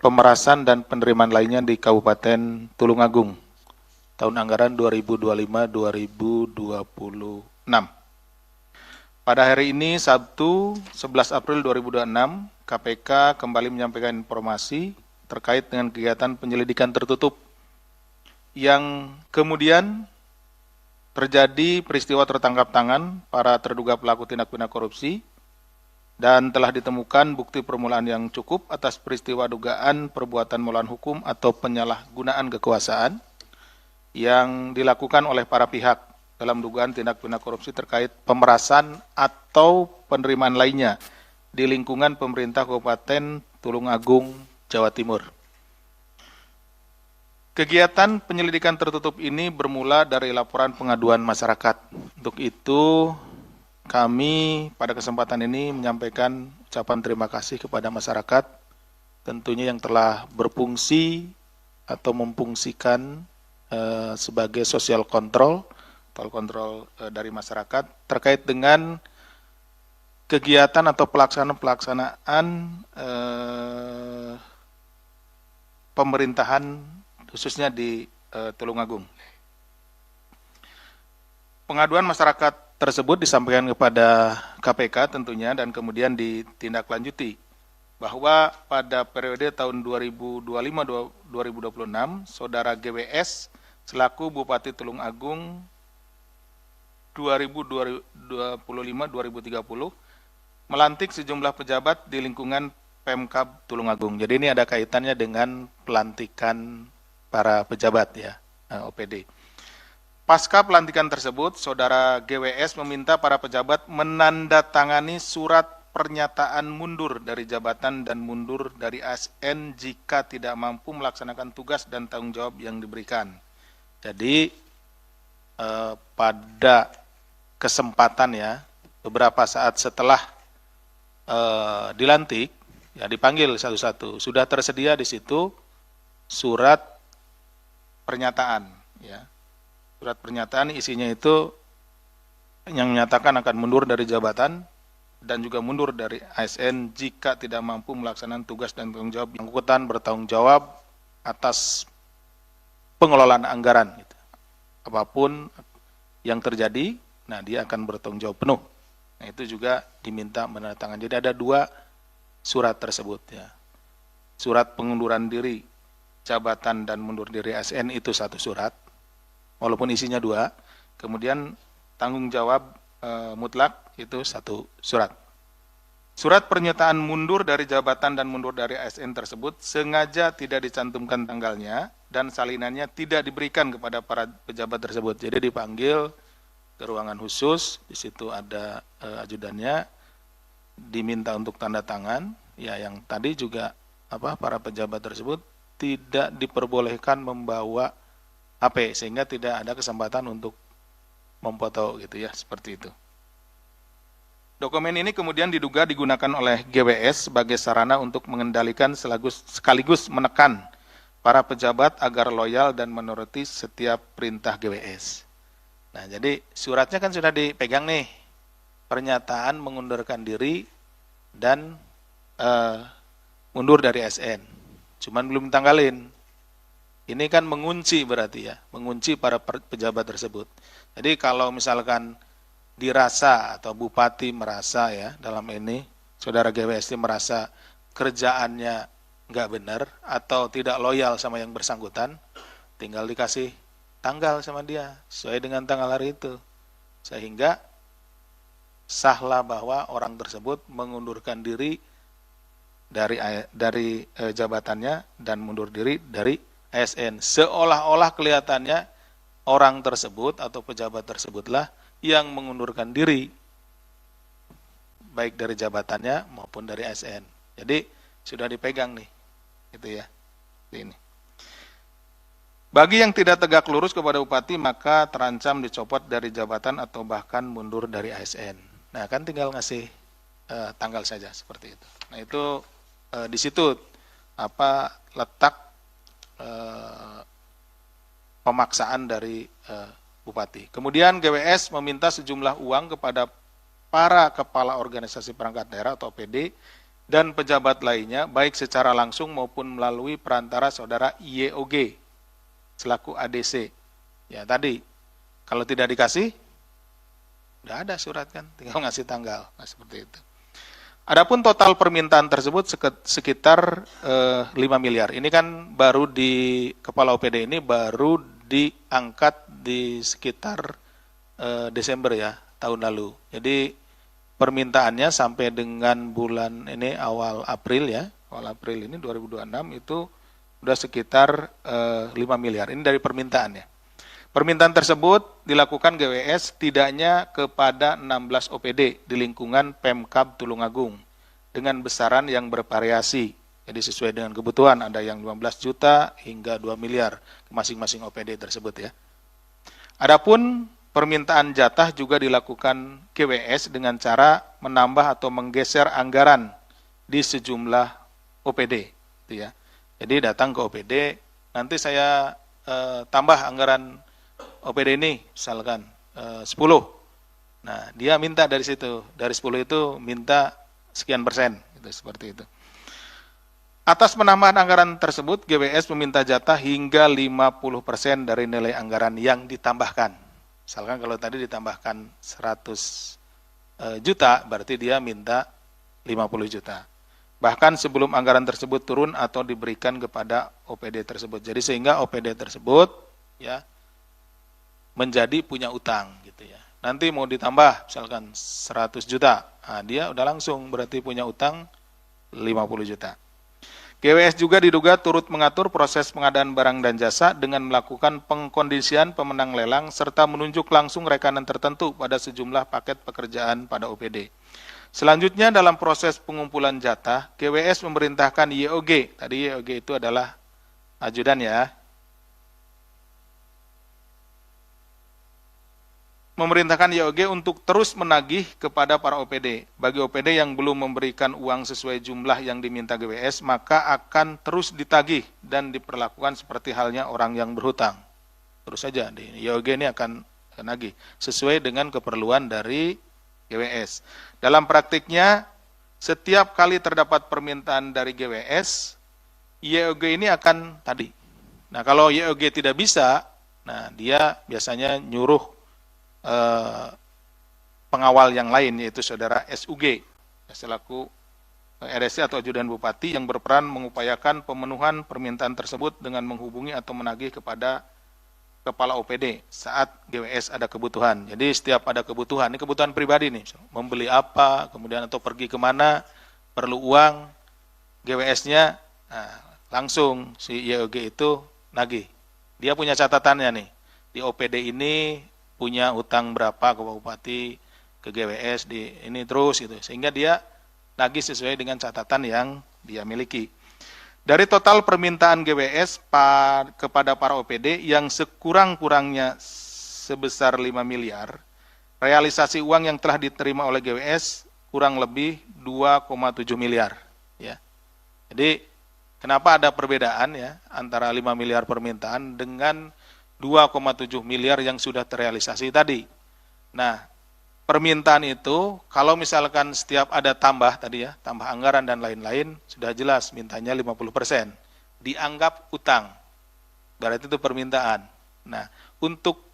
pemerasan dan penerimaan lainnya di Kabupaten Tulungagung tahun anggaran 2025-2026. Pada hari ini, Sabtu 11 April 2026, KPK kembali menyampaikan informasi terkait dengan kegiatan penyelidikan tertutup yang kemudian terjadi peristiwa tertangkap tangan para terduga pelaku tindak pidana korupsi dan telah ditemukan bukti permulaan yang cukup atas peristiwa dugaan perbuatan melawan hukum atau penyalahgunaan kekuasaan yang dilakukan oleh para pihak dalam dugaan tindak pidana korupsi terkait pemerasan atau penerimaan lainnya di lingkungan pemerintah Kabupaten Tulungagung, Jawa Timur. Kegiatan penyelidikan tertutup ini bermula dari laporan pengaduan masyarakat. Untuk itu, kami pada kesempatan ini menyampaikan ucapan terima kasih kepada masyarakat, tentunya yang telah berfungsi atau memfungsikan sebagai social control atau kontrol dari masyarakat terkait dengan kegiatan atau pelaksanaan pemerintahan khususnya di Tulungagung. Pengaduan masyarakat tersebut disampaikan kepada KPK tentunya dan kemudian ditindaklanjuti bahwa pada periode tahun 2025-2026 saudara GWS selaku Bupati Tulungagung 2025-2030 melantik sejumlah pejabat di lingkungan Pemkab Tulungagung. Jadi ini ada kaitannya dengan pelantikan para pejabat ya, OPD. Pasca pelantikan tersebut, saudara GWS meminta para pejabat menandatangani surat pernyataan mundur dari jabatan dan mundur dari ASN jika tidak mampu melaksanakan tugas dan tanggung jawab yang diberikan. Jadi pada kesempatan ya, beberapa saat setelah dilantik, ya dipanggil satu-satu. Sudah tersedia di situ surat pernyataan, ya. Surat pernyataan isinya itu yang menyatakan akan mundur dari jabatan dan juga mundur dari ASN jika tidak mampu melaksanakan tugas dan tanggung jawab yang bersangkutan bertanggung jawab atas pengelolaan anggaran. Gitu. Apapun yang terjadi, nah dia akan bertanggung jawab penuh. Nah itu juga diminta menandatangani. Jadi ada dua surat tersebut ya. Surat pengunduran diri jabatan dan mundur diri ASN itu satu surat, walaupun isinya dua. Kemudian tanggung jawab mutlak itu satu surat. Surat pernyataan mundur dari jabatan dan mundur dari ASN tersebut sengaja tidak dicantumkan tanggalnya dan salinannya tidak diberikan kepada para pejabat tersebut. Jadi dipanggil ke ruangan khusus, di situ ada ajudannya, diminta untuk tanda tangan, ya yang tadi juga para pejabat tersebut tidak diperbolehkan membawa HP sehingga tidak ada kesempatan untuk memfoto gitu ya, seperti itu. Dokumen ini kemudian diduga digunakan oleh GWS sebagai sarana untuk mengendalikan sekaligus menekan para pejabat agar loyal dan menuruti setiap perintah GWS. Nah, jadi suratnya kan sudah dipegang nih, pernyataan mengundurkan diri dan mundur dari ASN. Cuman belum tanggalin. Ini kan mengunci berarti ya, mengunci para pejabat tersebut. Jadi kalau misalkan dirasa atau bupati merasa ya dalam ini, saudara GWS merasa kerjaannya nggak benar atau tidak loyal sama yang bersangkutan, tinggal dikasih tanggal sama dia sesuai dengan tanggal hari itu, sehingga sahlah bahwa orang tersebut mengundurkan diri dari jabatannya dan mundur diri dari ASN, seolah-olah kelihatannya orang tersebut atau pejabat tersebutlah yang mengundurkan diri baik dari jabatannya maupun dari ASN. Jadi sudah dipegang nih, gitu ya. Ini. Bagi yang tidak tegak lurus kepada bupati maka terancam dicopot dari jabatan atau bahkan mundur dari ASN. Nah kan tinggal ngasih tanggal saja seperti itu. Nah itu di situ letak pemaksaan dari bupati. Kemudian GWS meminta sejumlah uang kepada para kepala organisasi perangkat daerah atau OPD dan pejabat lainnya baik secara langsung maupun melalui perantara saudara YOG selaku ADC. Ya tadi, kalau tidak dikasih, udah ada surat kan, tinggal ngasih tanggal, nah seperti itu. Adapun total permintaan tersebut sekitar 5 miliar. Ini kan baru di Kepala OPD ini baru diangkat di sekitar Desember ya, tahun lalu. Jadi permintaannya sampai dengan bulan ini awal April ya, awal April ini 2026 itu udah sekitar 5 miliar. Ini dari permintaannya. Permintaan tersebut dilakukan GWS tidaknya kepada 16 OPD di lingkungan Pemkab Tulungagung dengan besaran yang bervariasi. Jadi sesuai dengan kebutuhan, ada yang 15 juta hingga 2 miliar ke masing-masing OPD tersebut ya. Adapun permintaan jatah juga dilakukan GWS dengan cara menambah atau menggeser anggaran di sejumlah OPD gitu ya. Jadi datang ke OPD, nanti saya tambah anggaran OPD ini misalkan 10. Nah, dia minta dari situ, dari 10 itu minta sekian persen, gitu, seperti itu. Atas penambahan anggaran tersebut, GWS meminta jatah hingga 50% dari nilai anggaran yang ditambahkan. Misalkan kalau tadi ditambahkan 100 juta, berarti dia minta 50 juta. Bahkan sebelum anggaran tersebut turun atau diberikan kepada OPD tersebut. Jadi sehingga OPD tersebut ya menjadi punya utang gitu ya. Nanti mau ditambah misalkan 100 juta, nah, dia udah langsung berarti punya utang 50 juta. GWS juga diduga turut mengatur proses pengadaan barang dan jasa dengan melakukan pengkondisian pemenang lelang serta menunjuk langsung rekanan tertentu pada sejumlah paket pekerjaan pada OPD. Selanjutnya dalam proses pengumpulan jatah, GWS memerintahkan YOG, tadi YOG itu adalah ajudan ya, memerintahkan YOG untuk terus menagih kepada para OPD. Bagi OPD yang belum memberikan uang sesuai jumlah yang diminta GWS, maka akan terus ditagih dan diperlakukan seperti halnya orang yang berhutang. Terus saja, YOG ini akan nagih sesuai dengan keperluan dari GWS. Dalam praktiknya, setiap kali terdapat permintaan dari GWS, YOG ini akan tadi. Nah, kalau YOG tidak bisa, nah dia biasanya nyuruh pengawal yang lain, yaitu saudara SUG selaku RSC atau ajudan bupati yang berperan mengupayakan pemenuhan permintaan tersebut dengan menghubungi atau menagih kepada kepala OPD saat GWS ada kebutuhan. Jadi setiap ada kebutuhan, ini kebutuhan pribadi nih, membeli apa, kemudian atau pergi kemana, perlu uang, GWS-nya nah, langsung si YOG itu nagih. Dia punya catatannya nih, di OPD ini punya utang berapa ke bupati, ke GWS, di ini terus gitu. Sehingga dia nagih sesuai dengan catatan yang dia miliki. Dari total permintaan GWS kepada para OPD yang sekurang-kurangnya sebesar 5 miliar, realisasi uang yang telah diterima oleh GWS kurang lebih 2,7 miliar. Ya. Jadi kenapa ada perbedaan ya antara 5 miliar permintaan dengan 2,7 miliar yang sudah terrealisasi tadi. Nah, permintaan itu kalau misalkan setiap ada tambah tadi ya, tambah anggaran dan lain-lain, sudah jelas mintanya 50%. Dianggap utang. Berarti itu permintaan. Nah, untuk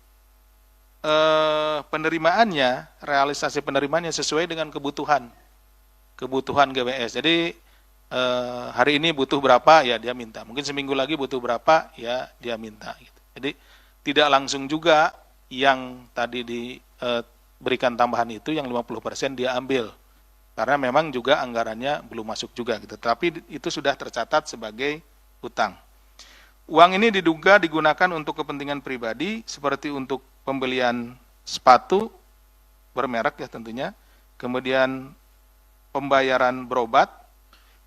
penerimaannya, realisasi penerimaannya sesuai dengan kebutuhan GWS. Jadi hari ini butuh berapa, ya dia minta. Mungkin seminggu lagi butuh berapa, ya dia minta. Gitu. Jadi tidak langsung juga yang tadi diberikan tambahan itu yang 50% dia ambil. Karena memang juga anggarannya belum masuk juga gitu. Tapi itu sudah tercatat sebagai hutang. Uang ini diduga digunakan untuk kepentingan pribadi seperti untuk pembelian sepatu bermerek ya tentunya, kemudian pembayaran berobat,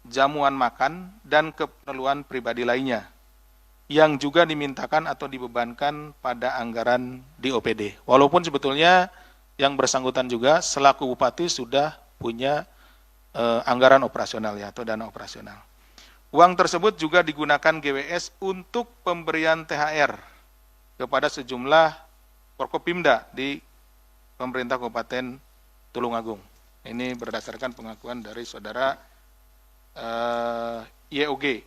jamuan makan dan keperluan pribadi lainnya yang juga dimintakan atau dibebankan pada anggaran di OPD. Walaupun sebetulnya yang bersangkutan juga selaku bupati sudah punya anggaran operasional ya atau dana operasional. Uang tersebut juga digunakan GWS untuk pemberian THR kepada sejumlah Forkopimda di pemerintah Kabupaten Tulungagung. Ini berdasarkan pengakuan dari saudara YOG.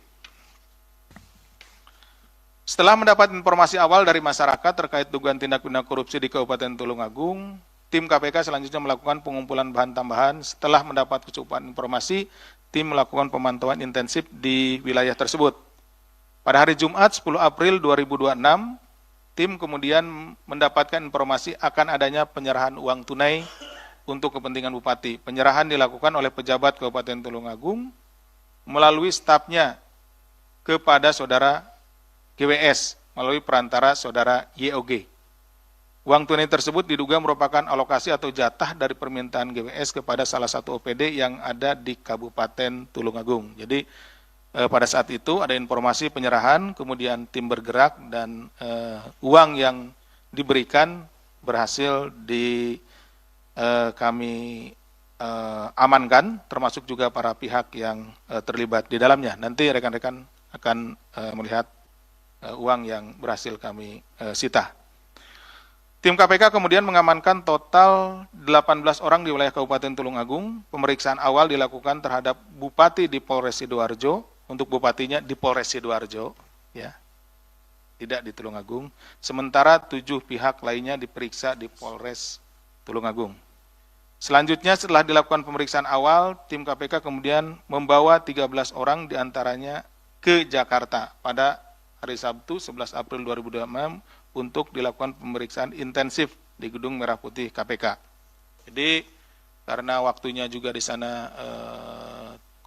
Setelah mendapat informasi awal dari masyarakat terkait dugaan tindak pidana korupsi di Kabupaten Tulungagung, tim KPK selanjutnya melakukan pengumpulan bahan tambahan. Setelah mendapat kecukupan informasi, tim melakukan pemantauan intensif di wilayah tersebut. Pada hari Jumat 10 April 2026, tim kemudian mendapatkan informasi akan adanya penyerahan uang tunai untuk kepentingan Bupati. Penyerahan dilakukan oleh pejabat Kabupaten Tulungagung melalui stafnya kepada saudara GWS melalui perantara saudara YOG. Uang tunai tersebut diduga merupakan alokasi atau jatah dari permintaan GWS kepada salah satu OPD yang ada di Kabupaten Tulungagung. Jadi pada saat itu ada informasi penyerahan, kemudian tim bergerak dan uang yang diberikan berhasil kami amankan, termasuk juga para pihak yang terlibat di dalamnya. Nanti rekan-rekan akan melihat uang yang berhasil kami sita. Tim KPK kemudian mengamankan total 18 orang di wilayah Kabupaten Tulungagung. Pemeriksaan awal dilakukan terhadap Bupati di Polres Sidoarjo, untuk bupatinya di Polres Sidoarjo, ya, tidak di Tulungagung. Sementara 7 pihak lainnya diperiksa di Polres Tulungagung. Selanjutnya setelah dilakukan pemeriksaan awal, tim KPK kemudian membawa 13 orang diantaranya ke Jakarta pada hari Sabtu 11 April 2026 untuk dilakukan pemeriksaan intensif di Gedung Merah Putih KPK. Jadi karena waktunya juga di sana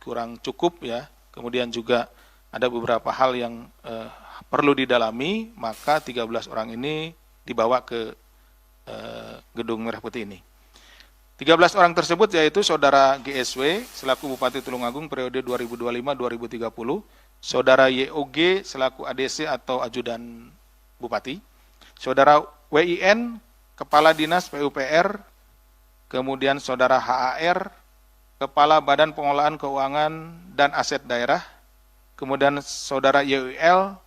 kurang cukup ya, kemudian juga ada beberapa hal yang perlu didalami, maka 13 orang ini dibawa ke Gedung Merah Putih ini. 13 orang tersebut yaitu saudara GSW selaku Bupati Tulungagung periode 2025-2030, saudara YOG selaku ADC atau Ajudan Bupati, saudara WIN Kepala Dinas PUPR, kemudian saudara HAR Kepala Badan Pengelolaan Keuangan dan Aset Daerah, kemudian saudara YUL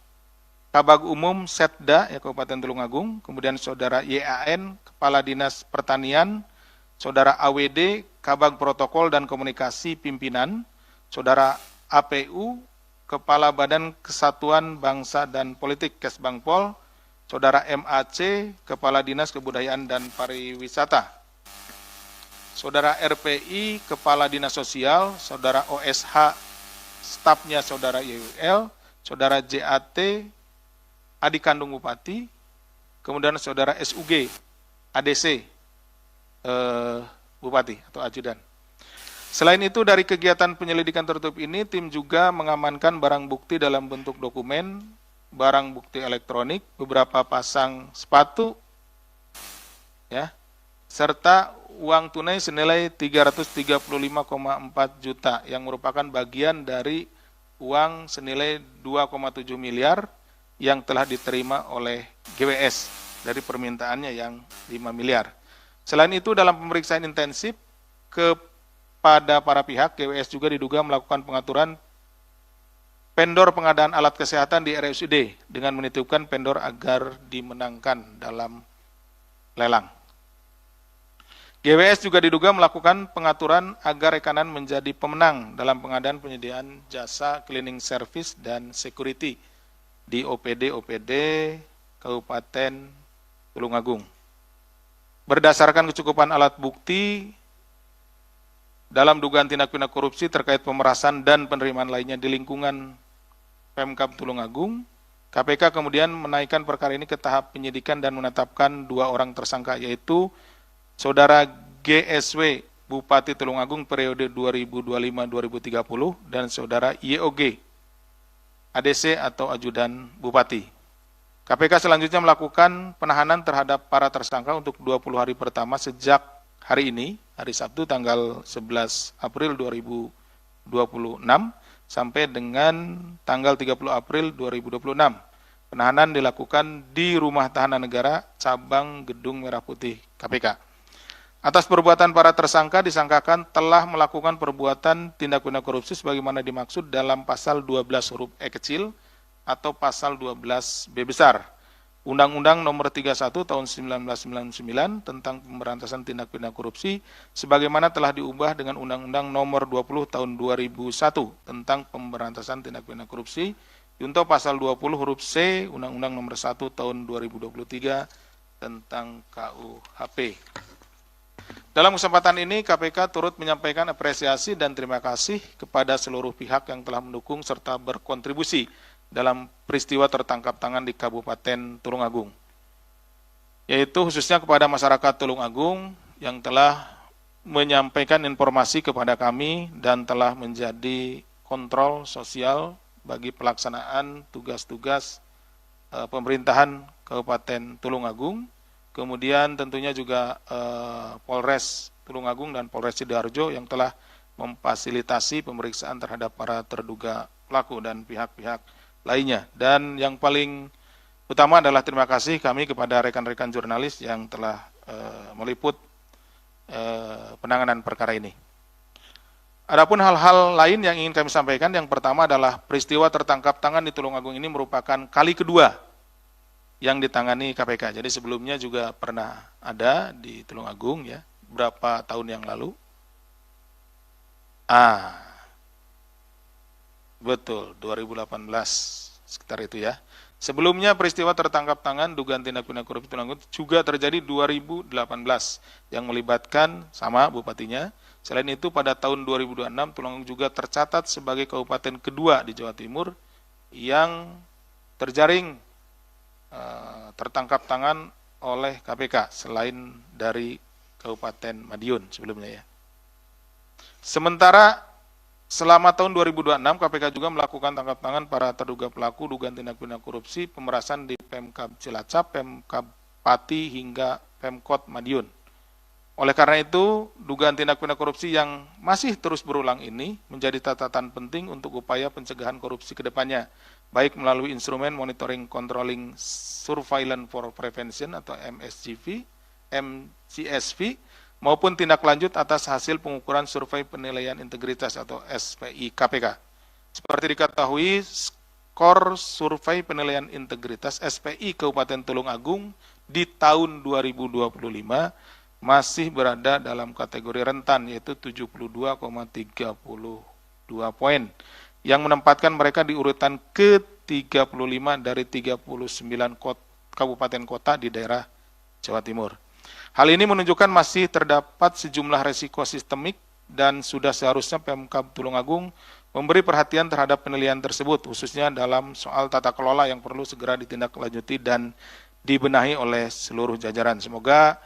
Kabag Umum Setda ya Kabupaten Tulungagung, kemudian saudara YAN Kepala Dinas Pertanian, saudara AWD Kabag Protokol dan Komunikasi Pimpinan, saudara APU Kepala Badan Kesatuan Bangsa dan Politik Kesbangpol, saudara MAC Kepala Dinas Kebudayaan dan Pariwisata, saudara RPI Kepala Dinas Sosial, saudara OSH stafnya saudara YUL, saudara JAT adik kandung Bupati, kemudian saudara SUG ADC Bupati atau Ajudan. Selain itu, dari kegiatan penyelidikan tertutup ini, tim juga mengamankan barang bukti dalam bentuk dokumen, barang bukti elektronik, beberapa pasang sepatu, ya, serta uang tunai senilai 335,4 juta yang merupakan bagian dari uang senilai 2,7 miliar yang telah diterima oleh GWS dari permintaannya yang 5 miliar. Selain itu, dalam pemeriksaan intensif kepada para pihak, GWS juga diduga melakukan pengaturan vendor pengadaan alat kesehatan di RSUD dengan menitipkan vendor agar dimenangkan dalam lelang. GWS juga diduga melakukan pengaturan agar rekanan menjadi pemenang dalam pengadaan penyediaan jasa cleaning service dan security di OPD-OPD Kabupaten Tulungagung. Berdasarkan kecukupan alat bukti dalam dugaan tindak pidana korupsi terkait pemerasan dan penerimaan lainnya di lingkungan Pemkab Tulungagung, KPK kemudian menaikkan perkara ini ke tahap penyidikan dan menetapkan 2 orang tersangka, yaitu saudara GSW Bupati Tulungagung periode 2025-2030 dan saudara YOG ADC atau Ajudan Bupati. KPK selanjutnya melakukan penahanan terhadap para tersangka untuk 20 hari pertama sejak hari ini, hari Sabtu tanggal 11 April 2026 sampai dengan tanggal 30 April 2026. Penahanan dilakukan di Rumah Tahanan Negara Cabang Gedung Merah Putih KPK. Atas perbuatan para tersangka disangkakan telah melakukan perbuatan tindak pidana korupsi sebagaimana dimaksud dalam pasal 12 huruf E kecil atau pasal 12 B besar Undang-Undang Nomor 31 Tahun 1999 tentang Pemberantasan Tindak Pidana Korupsi sebagaimana telah diubah dengan Undang-Undang Nomor 20 Tahun 2001 tentang Pemberantasan Tindak Pidana Korupsi junto pasal 20 huruf C Undang-Undang Nomor 1 Tahun 2023 tentang KUHP. Dalam kesempatan ini KPK turut menyampaikan apresiasi dan terima kasih kepada seluruh pihak yang telah mendukung serta berkontribusi dalam peristiwa tertangkap tangan di Kabupaten Tulungagung, yaitu khususnya kepada masyarakat Tulungagung yang telah menyampaikan informasi kepada kami dan telah menjadi kontrol sosial bagi pelaksanaan tugas-tugas pemerintahan Kabupaten Tulungagung. Kemudian tentunya juga Polres Tulungagung dan Polres Sidoarjo yang telah memfasilitasi pemeriksaan terhadap para terduga pelaku dan pihak-pihak lainnya. Dan yang paling utama adalah terima kasih kami kepada rekan-rekan jurnalis yang telah meliput penanganan perkara ini. Adapun hal-hal lain yang ingin kami sampaikan, yang pertama adalah peristiwa tertangkap tangan di Tulungagung ini merupakan kali kedua yang ditangani KPK. Jadi sebelumnya juga pernah ada di Tulungagung ya, berapa tahun yang lalu. Betul, 2018 sekitar itu ya. Sebelumnya peristiwa tertangkap tangan dugaan tindak pidana korupsi Tulungagung juga terjadi 2018 yang melibatkan sama bupatinya. Selain itu pada tahun 2026 Tulungagung juga tercatat sebagai kabupaten kedua di Jawa Timur yang terjaring tertangkap tangan oleh KPK selain dari Kabupaten Madiun sebelumnya ya. Sementara selama tahun 2026, KPK juga melakukan tangkap tangan para terduga pelaku dugaan tindak pidana korupsi pemerasan di Pemkab Cilacap, Pemkab Pati, hingga Pemkot Madiun. Oleh karena itu, dugaan tindak pidana korupsi yang masih terus berulang ini menjadi catatan penting untuk upaya pencegahan korupsi ke depannya, baik melalui instrumen Monitoring Controlling Surveillance for Prevention atau MCSV, maupun tindak lanjut atas hasil pengukuran survei penilaian integritas atau SPI KPK. Seperti diketahui, skor survei penilaian integritas SPI Kabupaten Tulungagung di tahun 2025 masih berada dalam kategori rentan, yaitu 72,32 poin, yang menempatkan mereka di urutan ke-35 dari 39 kabupaten kota di daerah Jawa Timur. Hal ini menunjukkan masih terdapat sejumlah resiko sistemik dan sudah seharusnya Pemkab Tulungagung memberi perhatian terhadap penilaian tersebut, khususnya dalam soal tata kelola yang perlu segera ditindaklanjuti dan dibenahi oleh seluruh jajaran. Semoga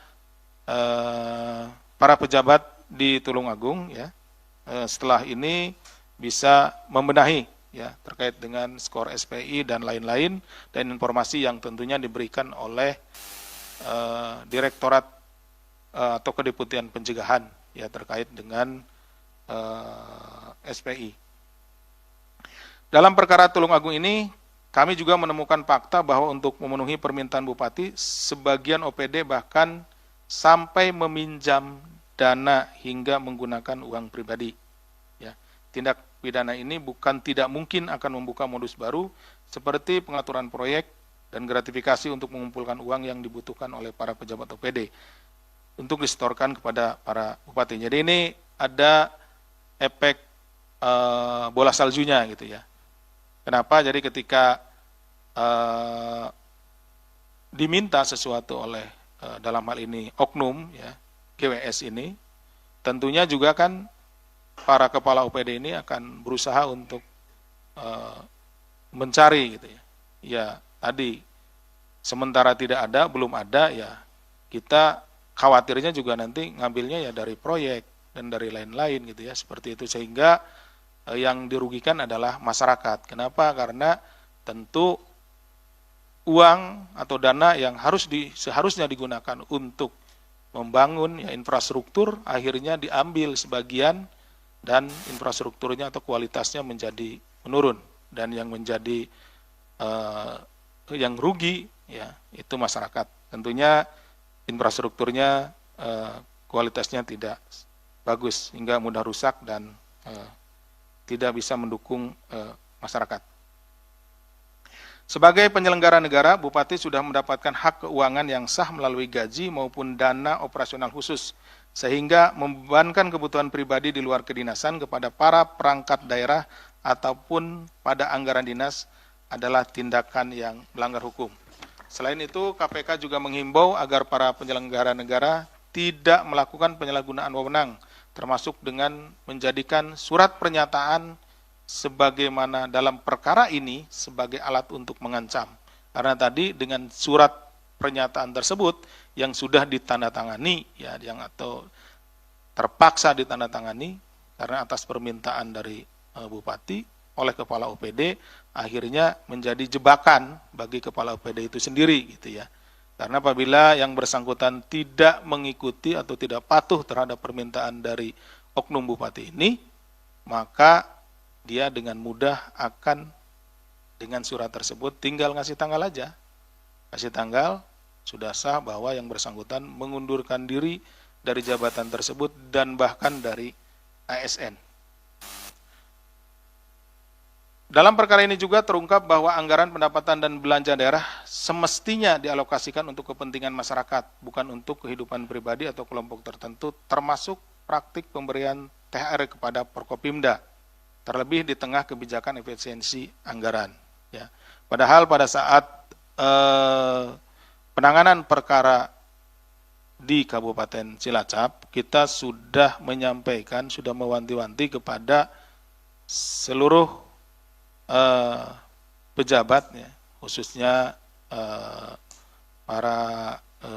para pejabat di Tulungagung ya setelah ini bisa membenahi ya terkait dengan skor SPI dan lain-lain, dan informasi yang tentunya diberikan oleh Direktorat atau Kedeputian Pencegahan ya terkait dengan SPI. Dalam perkara Tulungagung ini, kami juga menemukan fakta bahwa untuk memenuhi permintaan Bupati, sebagian OPD bahkan sampai meminjam dana hingga menggunakan uang pribadi. Ya, tindak pidana ini bukan tidak mungkin akan membuka modus baru seperti pengaturan proyek dan gratifikasi untuk mengumpulkan uang yang dibutuhkan oleh para pejabat OPD untuk disetorkan kepada para bupati. Jadi ini ada efek bola saljunya gitu ya. Kenapa? Jadi ketika diminta sesuatu oleh dalam hal ini oknum ya GWS ini, tentunya juga kan para kepala OPD ini akan berusaha untuk mencari gitu ya. Ya tadi sementara tidak ada, belum ada ya kita khawatirnya juga nanti ngambilnya ya dari proyek dan dari lain-lain gitu ya, seperti itu, sehingga yang dirugikan adalah masyarakat. Kenapa? Karena tentu uang atau dana yang seharusnya digunakan untuk membangun ya infrastruktur akhirnya diambil sebagian dan infrastrukturnya atau kualitasnya menjadi menurun, dan yang menjadi yang rugi ya itu masyarakat. Tentunya infrastrukturnya kualitasnya tidak bagus hingga mudah rusak dan tidak bisa mendukung masyarakat. Sebagai penyelenggara negara, Bupati sudah mendapatkan hak keuangan yang sah melalui gaji maupun dana operasional khusus, sehingga membebankan kebutuhan pribadi di luar kedinasan kepada para perangkat daerah ataupun pada anggaran dinas adalah tindakan yang melanggar hukum. Selain itu, KPK juga menghimbau agar para penyelenggara negara tidak melakukan penyalahgunaan wewenang, termasuk dengan menjadikan surat pernyataan sebagaimana dalam perkara ini sebagai alat untuk mengancam. Karena tadi dengan surat pernyataan tersebut yang sudah ditandatangani, ya, yang atau terpaksa ditandatangani karena atas permintaan dari Bupati oleh Kepala OPD, akhirnya menjadi jebakan bagi Kepala OPD itu sendiri, gitu ya. Karena apabila yang bersangkutan tidak mengikuti atau tidak patuh terhadap permintaan dari oknum Bupati ini, maka dia dengan mudah akan dengan surat tersebut tinggal ngasih tanggal aja. Kasih tanggal, sudah sah bahwa yang bersangkutan mengundurkan diri dari jabatan tersebut dan bahkan dari ASN. Dalam perkara ini juga terungkap bahwa anggaran pendapatan dan belanja daerah semestinya dialokasikan untuk kepentingan masyarakat, bukan untuk kehidupan pribadi atau kelompok tertentu, termasuk praktik pemberian THR kepada Forkopimda, terlebih di tengah kebijakan efisiensi anggaran. Ya. Padahal pada saat penanganan perkara di Kabupaten Cilacap, kita sudah menyampaikan, sudah mewanti-wanti kepada seluruh pejabat, ya, khususnya para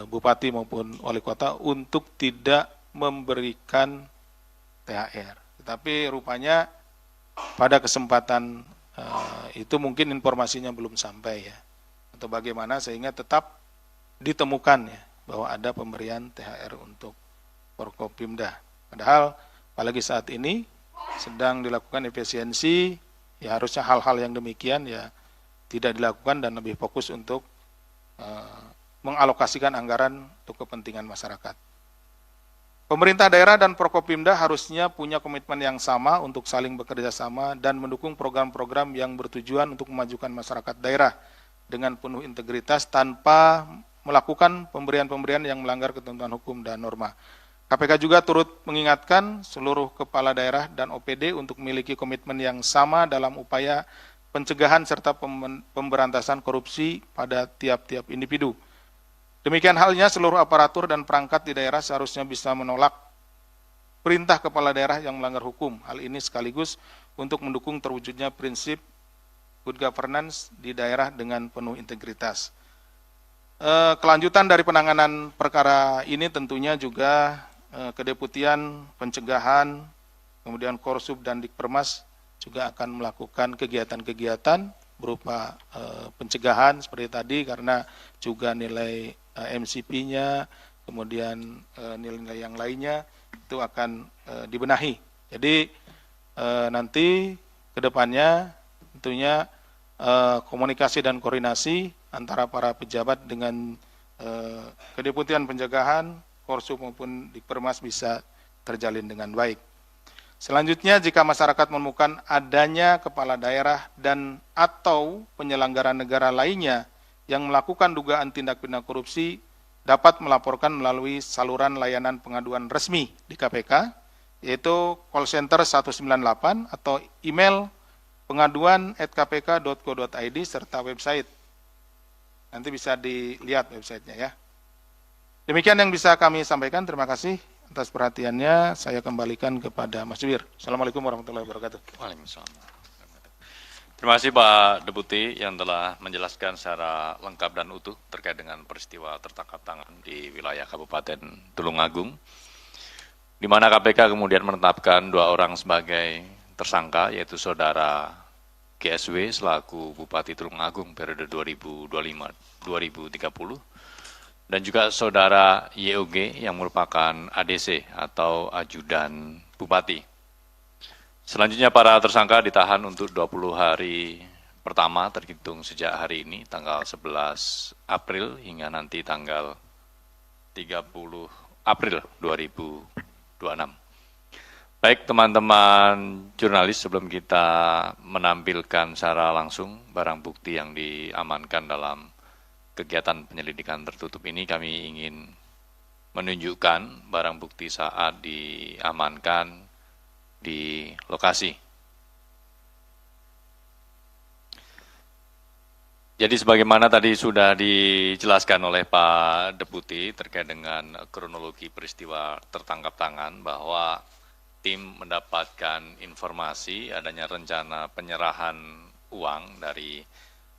bupati maupun wali kota untuk tidak memberikan THR. Tetapi rupanya pada kesempatan itu mungkin informasinya belum sampai, ya, atau bagaimana sehingga tetap ditemukan, ya, bahwa ada pemberian THR untuk Forkopimda. Padahal apalagi saat ini sedang dilakukan efisiensi, ya harusnya hal-hal yang demikian ya tidak dilakukan dan lebih fokus untuk mengalokasikan anggaran untuk kepentingan masyarakat. Pemerintah daerah dan Forkopimda harusnya punya komitmen yang sama untuk saling bekerja sama dan mendukung program-program yang bertujuan untuk memajukan masyarakat daerah dengan penuh integritas tanpa melakukan pemberian-pemberian yang melanggar ketentuan hukum dan norma. KPK juga turut mengingatkan seluruh kepala daerah dan OPD untuk memiliki komitmen yang sama dalam upaya pencegahan serta pemberantasan korupsi pada tiap-tiap individu. Demikian halnya seluruh aparatur dan perangkat di daerah seharusnya bisa menolak perintah kepala daerah yang melanggar hukum. Hal ini sekaligus untuk mendukung terwujudnya prinsip good governance di daerah dengan penuh integritas. Kelanjutan dari penanganan perkara ini tentunya juga Kedeputian Pencegahan, kemudian Korsub dan Dikpermas juga akan melakukan kegiatan-kegiatan berupa pencegahan seperti tadi, karena juga nilai MCP-nya, kemudian nilai-nilai yang lainnya itu akan dibenahi. Jadi nanti ke depannya tentunya komunikasi dan koordinasi antara para pejabat dengan Kedeputian Pencegahan, Korsub maupun Dikpermas bisa terjalin dengan baik. Selanjutnya, jika masyarakat menemukan adanya kepala daerah dan atau penyelenggara negara lainnya yang melakukan dugaan tindak pidana korupsi, dapat melaporkan melalui saluran layanan pengaduan resmi di KPK, yaitu call center 198 atau email pengaduan@kpk.go.id serta website. Nanti bisa dilihat websitenya, ya. Demikian yang bisa kami sampaikan. Terima kasih atas perhatiannya. Saya kembalikan kepada Mas Jubir. Assalamualaikum warahmatullahi wabarakatuh. Waalaikumsalam. Terima kasih Pak Deputi yang telah menjelaskan secara lengkap dan utuh terkait dengan peristiwa tertangkap tangan di wilayah Kabupaten Tulungagung, di mana KPK kemudian menetapkan 2 orang sebagai tersangka, yaitu Saudara GSW selaku Bupati Tulungagung periode 2025-2030, dan juga Saudara YOG yang merupakan ADC atau Ajudan Bupati. Selanjutnya para tersangka ditahan untuk 20 hari pertama terhitung sejak hari ini, tanggal 11 April hingga nanti tanggal 30 April 2026. Baik teman-teman jurnalis, sebelum kita menampilkan secara langsung barang bukti yang diamankan dalam kegiatan penyelidikan tertutup ini, kami ingin menunjukkan barang bukti saat diamankan di lokasi. Jadi sebagaimana tadi sudah dijelaskan oleh Pak Deputi terkait dengan kronologi peristiwa tertangkap tangan, bahwa tim mendapatkan informasi adanya rencana penyerahan uang dari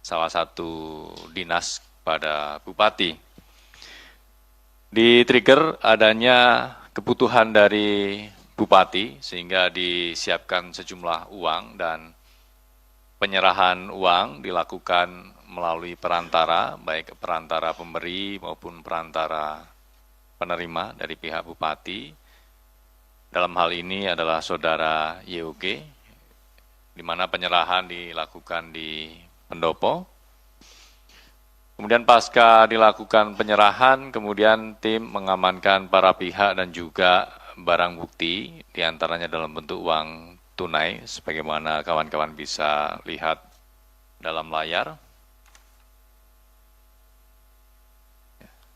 salah satu dinas pada Bupati. Di-trigger adanya kebutuhan dari Bupati sehingga disiapkan sejumlah uang, dan penyerahan uang dilakukan melalui perantara, baik perantara pemberi maupun perantara penerima dari pihak Bupati. Dalam hal ini adalah saudara YOG, di mana penyerahan dilakukan di Pendopo. Kemudian pasca dilakukan penyerahan, kemudian tim mengamankan para pihak dan juga barang bukti, diantaranya dalam bentuk uang tunai, sebagaimana kawan-kawan bisa lihat dalam layar.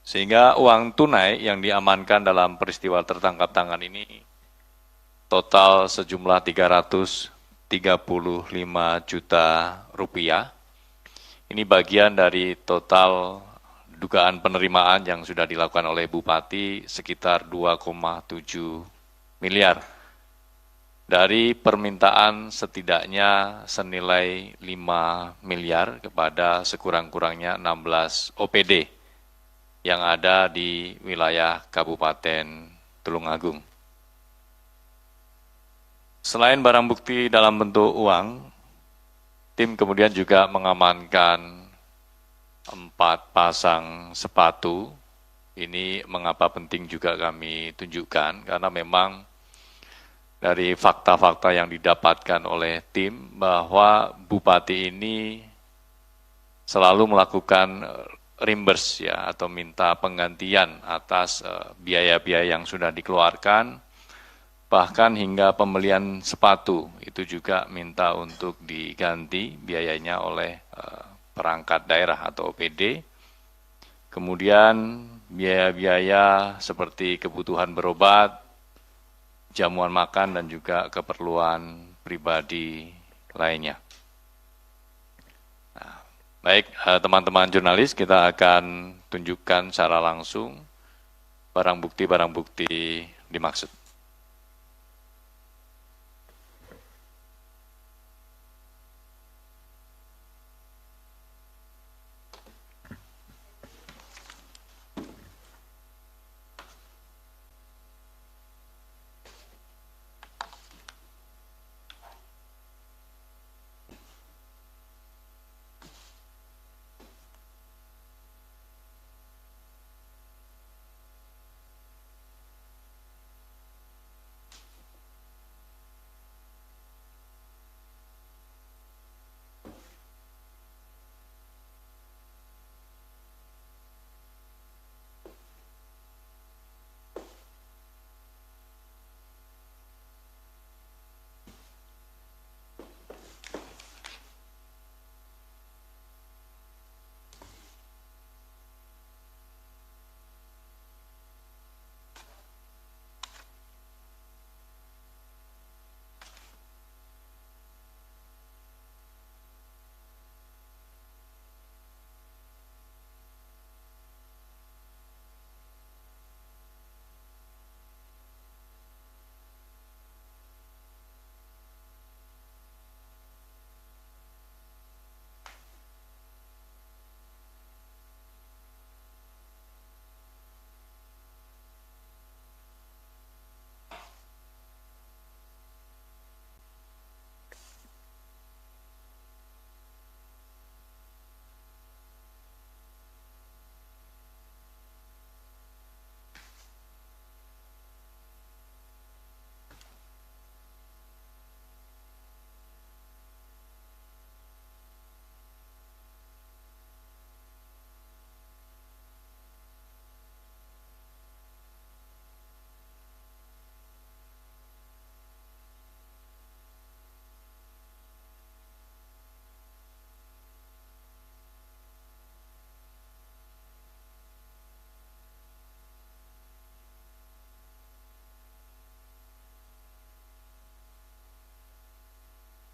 Sehingga uang tunai yang diamankan dalam peristiwa tertangkap tangan ini total sejumlah 335 juta rupiah. Ini bagian dari total dugaan penerimaan yang sudah dilakukan oleh Bupati sekitar 2,7 miliar. Dari permintaan setidaknya senilai 5 miliar kepada sekurang-kurangnya 16 OPD yang ada di wilayah Kabupaten Tulungagung. Selain barang bukti dalam bentuk uang, tim kemudian juga mengamankan 4 pasang sepatu. Ini mengapa penting juga kami tunjukkan, karena memang dari fakta-fakta yang didapatkan oleh tim bahwa Bupati ini selalu melakukan reimburse ya, atau minta penggantian atas biaya-biaya yang sudah dikeluarkan. Bahkan hingga pembelian sepatu itu juga minta untuk diganti biayanya oleh perangkat daerah atau OPD. Kemudian biaya-biaya seperti kebutuhan berobat, jamuan makan, dan juga keperluan pribadi lainnya. Nah, baik teman-teman jurnalis, kita akan tunjukkan secara langsung barang bukti dimaksud.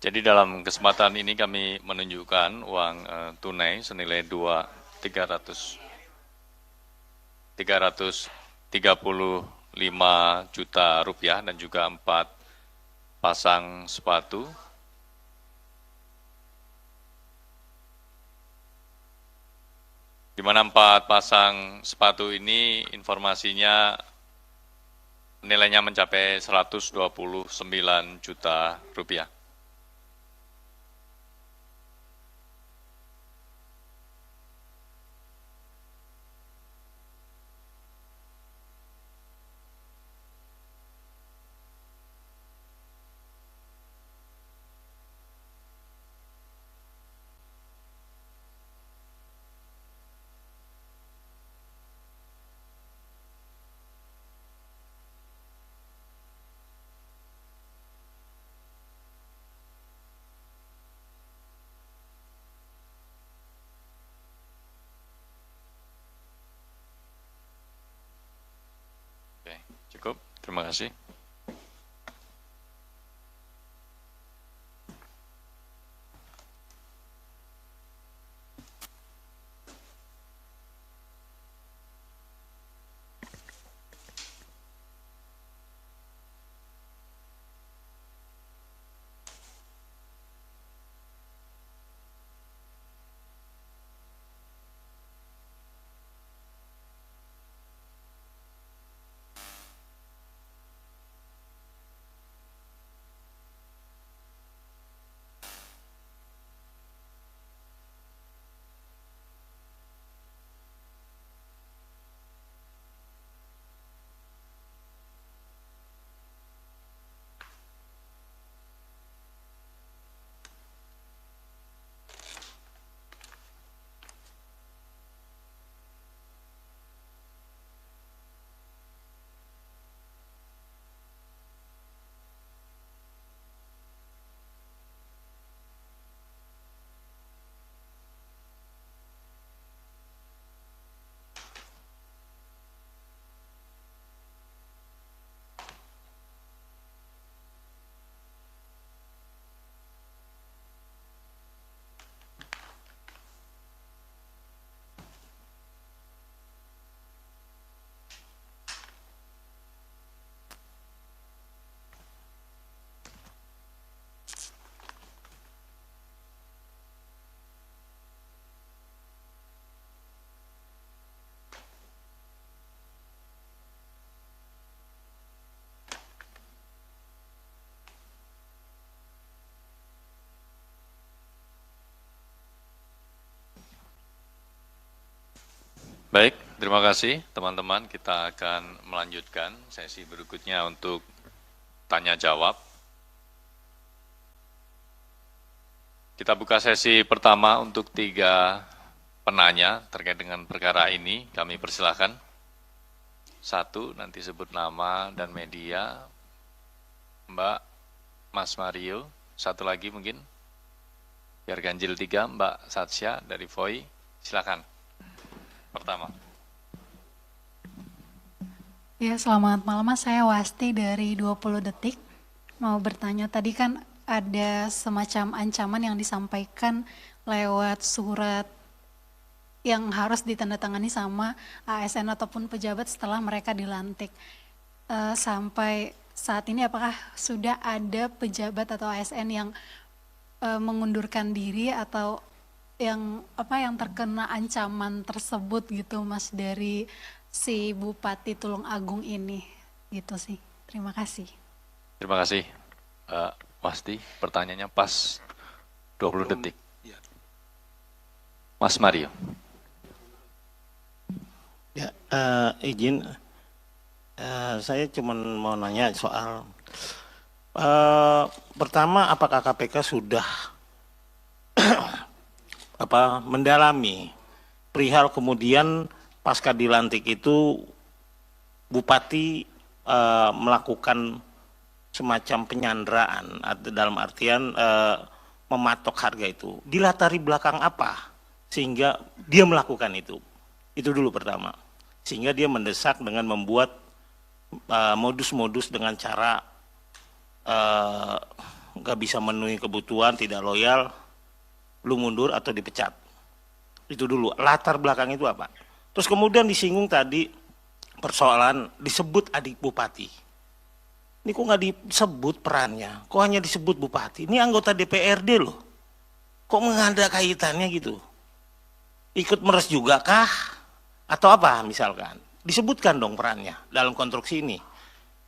Jadi dalam kesempatan ini kami menunjukkan uang tunai senilai 335 juta rupiah dan juga 4 pasang sepatu. Di mana 4 pasang sepatu ini informasinya nilainya mencapai 129 juta rupiah. Oke, cukup. Terima kasih. Baik, terima kasih teman-teman. Kita akan melanjutkan sesi berikutnya untuk tanya jawab. Kita buka sesi pertama untuk 3 penanya terkait dengan perkara ini. Kami persilahkan. 1, nanti sebut nama dan media. Mbak, Mas Mario. 1 lagi mungkin. Biar ganjil 3, Mbak Satsya dari VOI. Silakan. Pertama. Ya, selamat malam Mas. Saya Wasti dari 20 Detik. Mau bertanya, tadi kan ada semacam ancaman yang disampaikan lewat surat yang harus ditandatangani sama ASN ataupun pejabat setelah mereka dilantik. Sampai saat ini apakah sudah ada pejabat atau ASN yang mengundurkan diri atau yang terkena ancaman tersebut gitu Mas dari si Bupati Tulung Agung ini gitu sih. Terima kasih. Terima kasih. Wasti, pertanyaannya pas 20 detik. Mas Mario. Ya, izin, saya cuma mau nanya soal pertama, apakah KPK sudah mendalami perihal kemudian pasca dilantik itu Bupati melakukan semacam penyanderaan dalam artian mematok harga itu. Dilatari belakang apa sehingga dia melakukan itu? Itu dulu pertama. Sehingga dia mendesak dengan membuat modus-modus dengan cara nggak bisa memenuhi kebutuhan, tidak loyal, lu mundur atau dipecat. Itu dulu, latar belakang itu apa. Terus kemudian disinggung tadi persoalan disebut adik bupati. Ini kok nggak disebut perannya, kok hanya disebut bupati. Ini anggota DPRD loh, kok nggak ada kaitannya gitu. Ikut meres juga kah? Atau apa misalkan? Disebutkan dong perannya dalam konstruksi ini.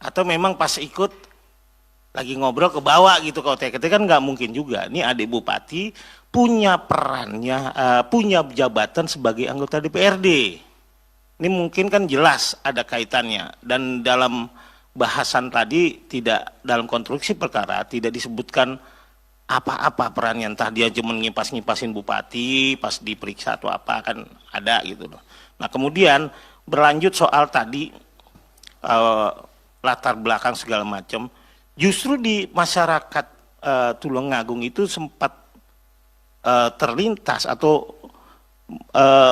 Atau memang pas ikut lagi ngobrol ke bawah gitu, kalau TKT kan nggak mungkin juga. Ini adik bupati punya perannya, punya jabatan sebagai anggota DPRD. Ini mungkin kan jelas ada kaitannya, dan dalam bahasan tadi tidak, dalam konstruksi perkara tidak disebutkan apa-apa perannya, entah dia cuma ngipas-ngipasin bupati pas diperiksa atau apa, kan ada gitu loh. Nah kemudian berlanjut soal tadi latar belakang segala macam, justru di masyarakat Tulungagung itu sempat terlintas atau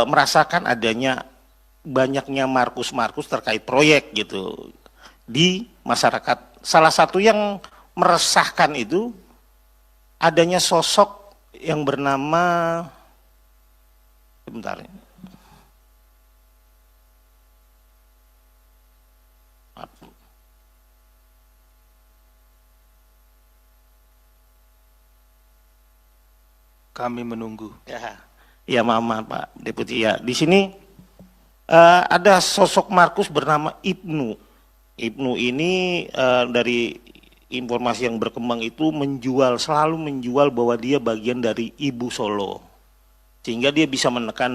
merasakan adanya banyaknya markus-markus terkait proyek gitu di masyarakat. Salah satu yang meresahkan itu adanya sosok yang bernama, sebentar, Kami menunggu. Ya maaf Pak Deputi ya. Di sini ada sosok Markus bernama Ibnu. Ibnu ini dari informasi yang berkembang itu selalu menjual bahwa dia bagian dari Ibu Solo, sehingga dia bisa menekan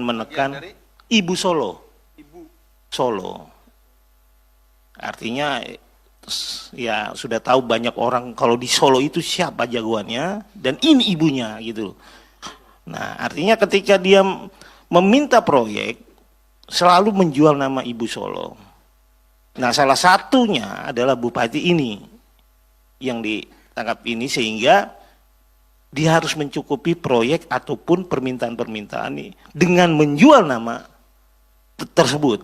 Ibu Solo. Solo. Artinya ya sudah tahu banyak orang kalau di Solo itu siapa jagoannya dan ini ibunya gitu. Nah artinya ketika dia meminta proyek selalu menjual nama Ibu Solo. Nah salah satunya adalah bupati ini yang ditangkap ini, sehingga dia harus mencukupi proyek ataupun permintaan-permintaan ini dengan menjual nama tersebut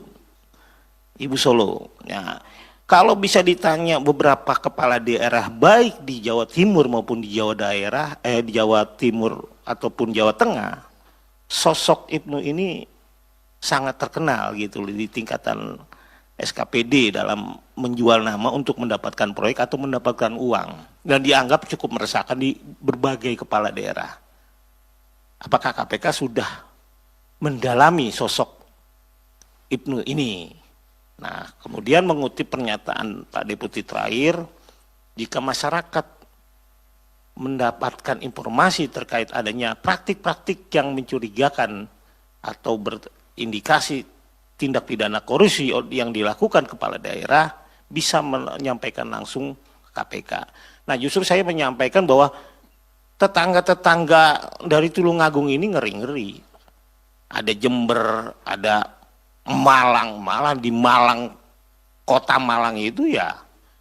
Ibu Solo. Nah, kalau bisa ditanya beberapa kepala daerah baik di Jawa Timur maupun di di Jawa Timur ataupun Jawa Tengah, sosok Ibnu ini sangat terkenal gitu di tingkatan SKPD dalam menjual nama untuk mendapatkan proyek atau mendapatkan uang, dan dianggap cukup meresahkan di berbagai kepala daerah. Apakah KPK sudah mendalami sosok Ibnu ini? Nah, kemudian mengutip pernyataan Pak Deputi terakhir, jika masyarakat mendapatkan informasi terkait adanya praktik-praktik yang mencurigakan atau berindikasi tindak pidana korupsi yang dilakukan kepala daerah, bisa menyampaikan langsung ke KPK. Nah, justru saya menyampaikan bahwa tetangga-tetangga dari Tulungagung ini ngeri-ngeri. Ada Jember, ada Malang, malah di Malang, kota Malang itu ya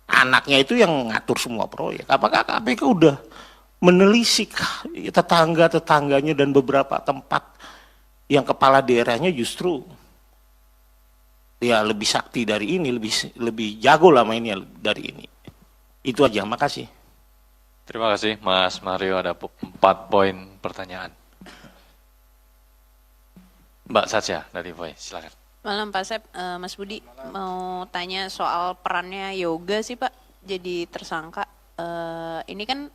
anaknya itu yang ngatur semua proyek. Apakah KPK udah menelisik tetangga-tetangganya dan beberapa tempat yang kepala daerahnya justru ya lebih sakti dari ini, lebih jago lah mainnya dari ini. Itu aja, makasih. Terima kasih Mas Mario, ada 4 poin pertanyaan. Mbak Satya dari Voice, silakan. Malam Pak Sep, Mas Budi mau tanya soal perannya Yoga sih Pak, jadi tersangka. Ini kan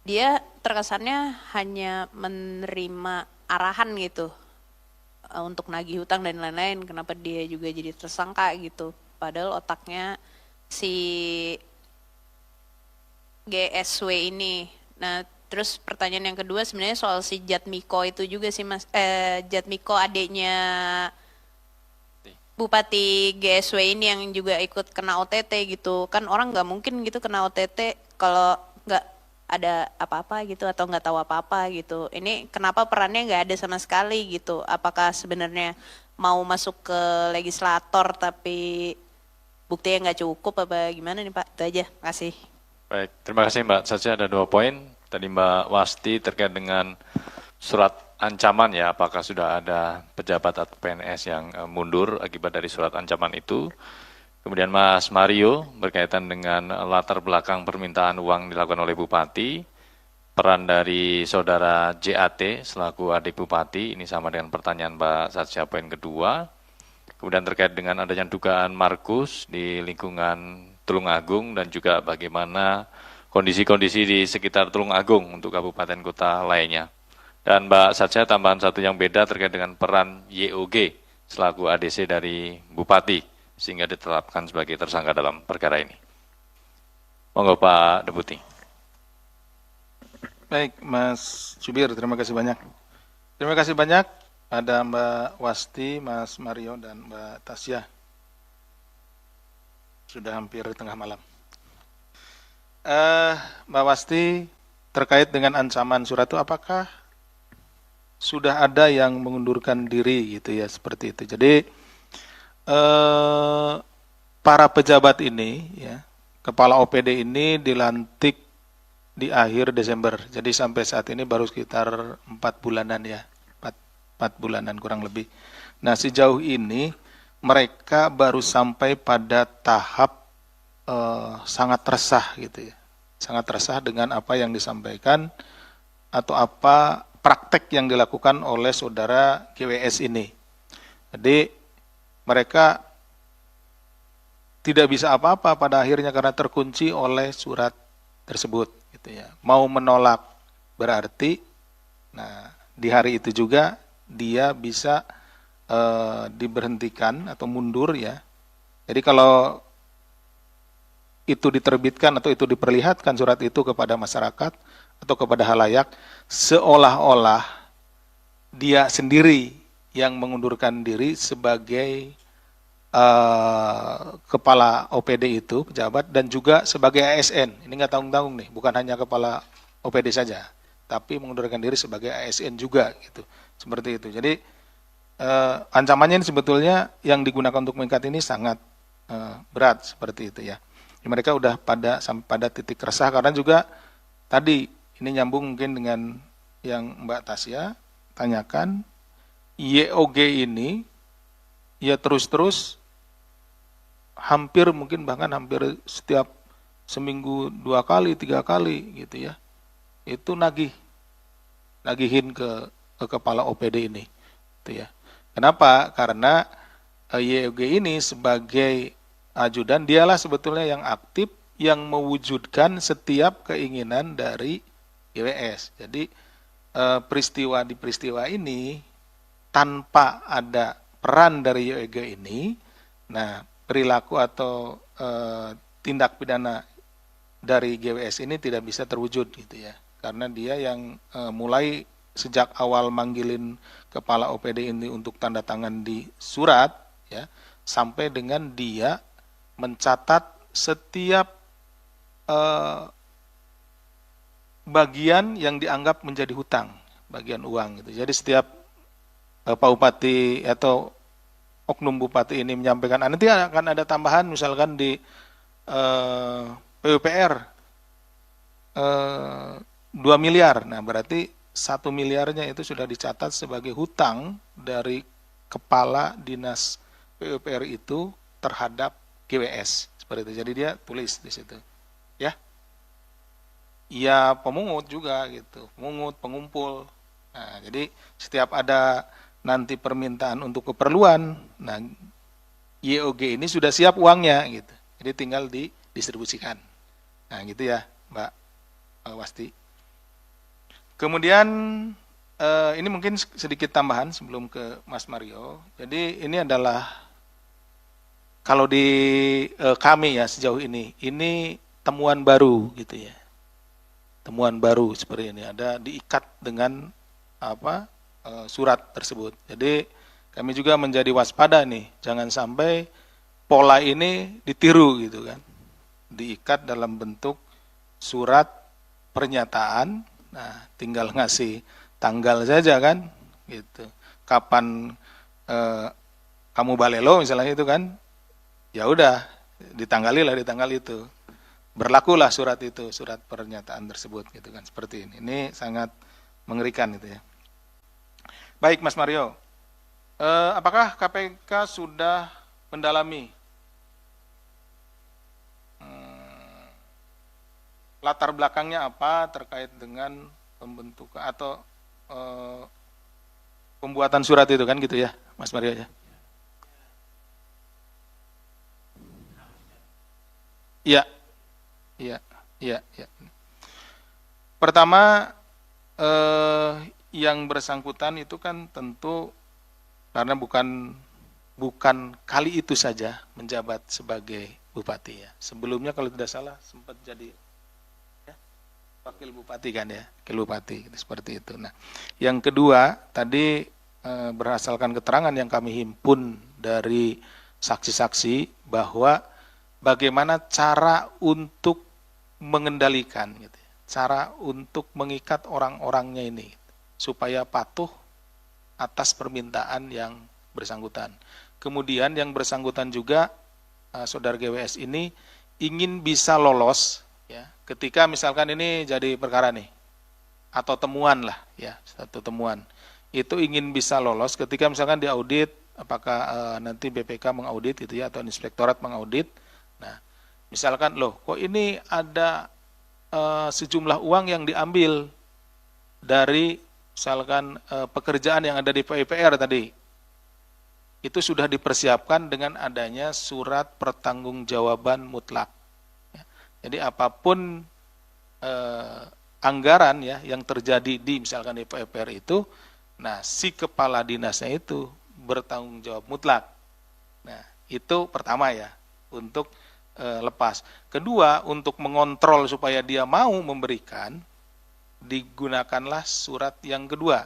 dia terkesannya hanya menerima arahan gitu untuk nagih hutang dan lain-lain. Kenapa dia juga jadi tersangka gitu? Padahal otaknya si GSW ini. Nah, terus pertanyaan yang kedua sebenarnya soal si Jatmiko itu juga sih Mas. Jatmiko adiknya Bupati GSW ini yang juga ikut kena OTT gitu. Kan orang nggak mungkin gitu kena OTT kalau nggak ada apa-apa gitu atau nggak tahu apa-apa gitu. Ini kenapa perannya nggak ada sama sekali gitu? Apakah sebenarnya mau masuk ke legislator tapi buktinya nggak cukup apa gimana nih Pak? Itu aja, kasih. Baik, terima kasih Mbak Satya, ada 2 poin. Tadi Mbak Wasti terkait dengan surat ancaman ya, apakah sudah ada pejabat atau PNS yang mundur akibat dari surat ancaman itu. Kemudian Mas Mario berkaitan dengan latar belakang permintaan uang dilakukan oleh Bupati. peran dari saudara JAT selaku adik bupati, ini sama dengan pertanyaan Mbak Satya poin kedua. Kemudian terkait dengan adanya dugaan Markus di lingkungan Tulungagung dan juga bagaimana kondisi-kondisi di sekitar Tulungagung untuk kabupaten kota lainnya. Dan Mbak Satya tambahan satu yang beda terkait dengan peran YOG selaku ADC dari Bupati sehingga ditetapkan sebagai tersangka dalam perkara ini. Monggo Pak Deputi. Baik, Mas Jubir, terima kasih banyak. Terima kasih banyak. Ada Mbak Wasti, Mas Mario, dan Mbak Tasya. Sudah hampir tengah malam. Mbak Wasti, terkait dengan ancaman surat itu, apakah sudah ada yang mengundurkan diri gitu ya, seperti itu. Jadi, para pejabat ini, ya, kepala OPD ini dilantik di akhir Desember. Jadi sampai saat ini baru sekitar 4 bulanan ya. 4 bulanan kurang lebih. Nah, sejauh ini mereka baru sampai pada tahap sangat resah gitu ya. Sangat resah dengan apa yang disampaikan atau apa praktek yang dilakukan oleh saudara GWS ini. Jadi mereka tidak bisa apa-apa pada akhirnya karena terkunci oleh surat tersebut gitu ya. Mau menolak berarti nah di hari itu juga dia bisa diberhentikan atau mundur ya. Jadi kalau itu diterbitkan atau itu diperlihatkan surat itu kepada masyarakat atau kepada halayak seolah-olah dia sendiri yang mengundurkan diri sebagai kepala OPD itu, pejabat, dan juga sebagai ASN. Ini nggak tanggung-tanggung nih, bukan hanya kepala OPD saja, tapi mengundurkan diri sebagai ASN juga, gitu. Seperti itu. Jadi ancamannya ini sebetulnya yang digunakan untuk mengikat ini sangat berat, seperti itu ya. Mereka udah sampai pada titik resah karena juga tadi ini nyambung mungkin dengan yang Mbak Tasya tanyakan, YOG ini ya terus-terus hampir mungkin bahkan hampir setiap seminggu 2 kali 3 kali gitu ya, itu nagihin ke kepala OPD ini gitu ya. Kenapa? Karena YOG ini sebagai ajudan dialah sebetulnya yang aktif yang mewujudkan setiap keinginan dari GWS. Jadi peristiwa ini tanpa ada peran dari YOG ini, nah perilaku atau tindak pidana dari GWS ini tidak bisa terwujud gitu ya. Karena dia yang mulai sejak awal manggilin kepala OPD ini untuk tanda tangan di surat ya, sampai dengan dia mencatat setiap bagian yang dianggap menjadi hutang, bagian uang gitu. Jadi setiap Pak Bupati atau oknum bupati ini menyampaikan, nanti akan ada tambahan misalkan di PUPR 2 miliar. Nah, berarti 1 miliarnya itu sudah dicatat sebagai hutang dari kepala dinas PUPR itu terhadap GWS. Seperti itu. Jadi dia tulis di situ. Ya. Ya, pemungut juga gitu. Pemungut, pengumpul. Nah, jadi setiap ada nanti permintaan untuk keperluan, nah YOG ini sudah siap uangnya gitu. Jadi tinggal didistribusikan. Nah, gitu ya, Mbak Wasti. Kemudian ini mungkin sedikit tambahan sebelum ke Mas Mario. Jadi ini adalah kalau di kami ya sejauh ini temuan baru gitu ya. Temuan baru seperti ini ada diikat dengan surat tersebut. Jadi kami juga menjadi waspada nih, jangan sampai pola ini ditiru gitu kan. Diikat dalam bentuk surat pernyataan, nah tinggal ngasih tanggal saja kan, gitu. Kapan kamu balelo misalnya itu kan, ya udah ditanggalilah di tanggal itu. Berlakulah surat itu, surat pernyataan tersebut gitu kan, seperti ini. Ini sangat mengerikan gitu ya. Baik Mas Mario, apakah KPK sudah mendalami latar belakangnya apa terkait dengan pembentukan atau pembuatan surat itu kan gitu ya, Mas Mario ya? Iya, iya, iya, iya. Pertama, yang bersangkutan itu kan tentu karena bukan kali itu saja menjabat sebagai bupati ya. Sebelumnya kalau tidak salah sempat jadi ya, wakil bupati kan ya, wakil bupati seperti itu. Nah, yang kedua tadi berdasarkan keterangan yang kami himpun dari saksi-saksi bahwa bagaimana cara untuk mengendalikan gitu ya, cara untuk mengikat orang-orangnya ini supaya patuh atas permintaan yang bersangkutan. Kemudian yang bersangkutan juga saudara GWS ini ingin bisa lolos ya ketika misalkan ini jadi perkara nih atau temuan lah ya, satu temuan itu ingin bisa lolos ketika misalkan diaudit apakah nanti BPK mengaudit gitu ya atau inspektorat mengaudit. Nah, misalkan loh kok ini ada sejumlah uang yang diambil dari misalkan pekerjaan yang ada di PUPR tadi. Itu sudah dipersiapkan dengan adanya surat pertanggungjawaban mutlak. Ya. Jadi apapun anggaran ya yang terjadi di misalkan di PUPR itu, nah si kepala dinasnya itu bertanggung jawab mutlak. Nah itu pertama ya untuk lepas. Kedua untuk mengontrol supaya dia mau memberikan, digunakanlah surat yang kedua,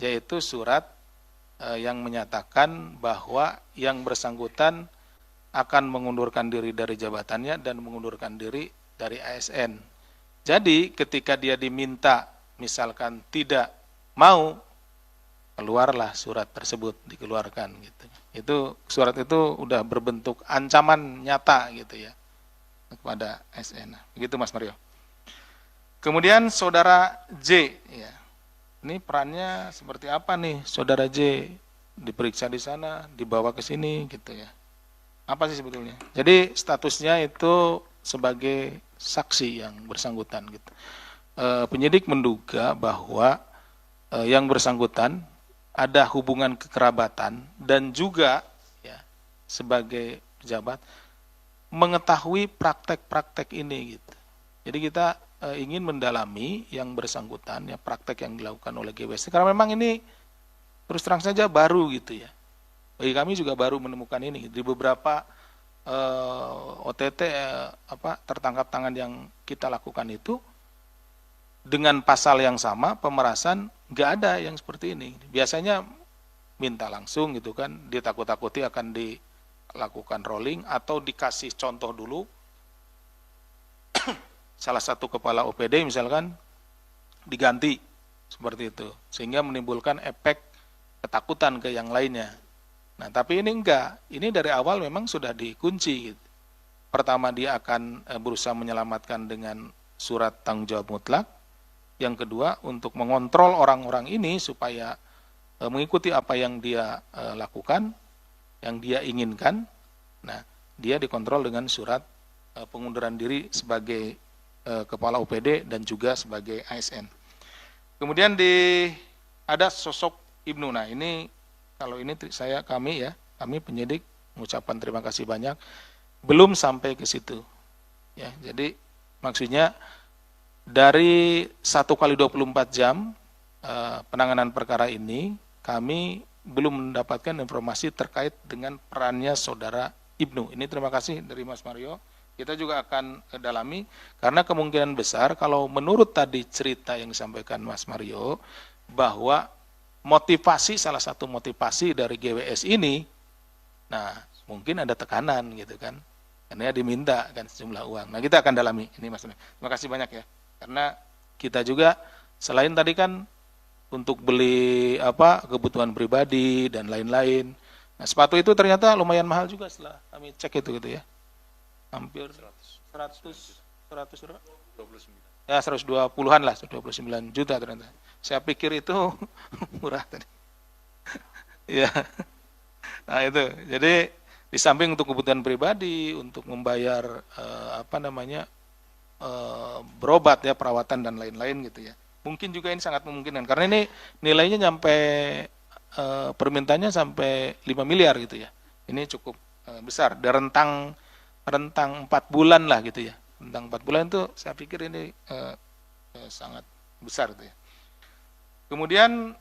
yaitu surat yang menyatakan bahwa yang bersangkutan akan mengundurkan diri dari jabatannya dan mengundurkan diri dari ASN. Jadi ketika dia diminta misalkan tidak mau, keluarlah surat tersebut dikeluarkan gitu. Itu surat itu udah berbentuk ancaman nyata gitu ya kepada ASN. Begitu Mas Mario. Kemudian saudara J ya. Ini perannya seperti apa nih, saudara J diperiksa di sana, dibawa ke sini gitu ya. Apa sih sebetulnya? Jadi statusnya itu sebagai saksi yang bersangkutan gitu. Penyidik menduga bahwa yang bersangkutan ada hubungan kekerabatan dan juga ya sebagai pejabat mengetahui praktek-praktek ini gitu. Jadi kita ingin mendalami yang bersangkutan ya praktek yang dilakukan oleh GWS karena memang ini terus terang saja baru gitu ya. Bagi kami juga baru menemukan ini di beberapa OTT tertangkap tangan yang kita lakukan itu dengan pasal yang sama pemerasan nggak ada yang seperti ini. Biasanya minta langsung gitu kan, ditakut-takuti akan dilakukan rolling atau dikasih contoh dulu. Salah satu kepala OPD misalkan diganti seperti itu sehingga menimbulkan efek ketakutan ke yang lainnya. Nah tapi ini enggak, ini dari awal memang sudah dikunci gitu. Pertama dia akan berusaha menyelamatkan dengan surat tanggung jawab mutlak. Yang kedua untuk mengontrol orang-orang ini supaya mengikuti apa yang dia lakukan, yang dia inginkan. Nah dia dikontrol dengan surat pengunduran diri sebagai kepala OPD dan juga sebagai ASN. Kemudian ada sosok Ibnu. Nah ini kalau ini kami penyidik mengucapkan terima kasih banyak. Belum sampai ke situ. Ya, jadi maksudnya dari 1 kali 24 jam penanganan perkara ini kami belum mendapatkan informasi terkait dengan perannya saudara Ibnu. Ini terima kasih dari Mas Mario. Kita juga akan dalami karena kemungkinan besar kalau menurut tadi cerita yang disampaikan Mas Mario bahwa salah satu motivasi dari GWS ini, nah mungkin ada tekanan gitu kan, karena diminta kan sejumlah uang. Nah kita akan dalami ini Mas. Terima kasih banyak ya, karena kita juga selain tadi kan untuk beli kebutuhan pribadi dan lain-lain. Nah sepatu itu ternyata lumayan mahal juga setelah kami cek itu gitu ya. Hampir 129. Ya 120-an lah, 129 juta ternyata. Saya pikir itu murah tadi. Ya. Nah itu. Jadi di samping untuk kebutuhan pribadi, untuk membayar berobat ya, perawatan dan lain-lain gitu ya. Mungkin juga ini sangat memungkinkan karena ini nilainya nyampe permintaannya sampai 5 miliar gitu ya. Ini cukup besar. Dan rentang 4 bulan lah gitu ya. Rentang 4 bulan itu saya pikir ini sangat besar gitu ya. Kemudian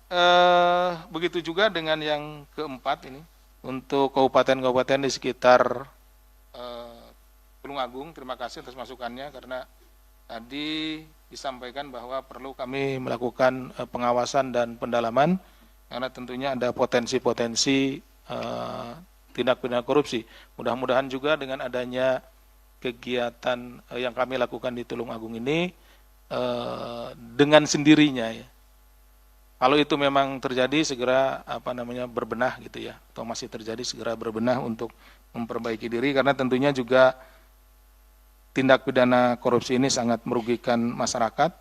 begitu juga dengan yang keempat ini untuk kabupaten-kabupaten di sekitar Tulungagung. Terima kasih atas masukannya karena tadi disampaikan bahwa perlu kami melakukan pengawasan dan pendalaman karena tentunya ada potensi-potensi tindak pidana korupsi. Mudah-mudahan juga dengan adanya kegiatan yang kami lakukan di Tulungagung ini dengan sendirinya ya. Kalau itu memang terjadi segera berbenah gitu ya, atau masih terjadi segera berbenah untuk memperbaiki diri karena tentunya juga tindak pidana korupsi ini sangat merugikan masyarakat.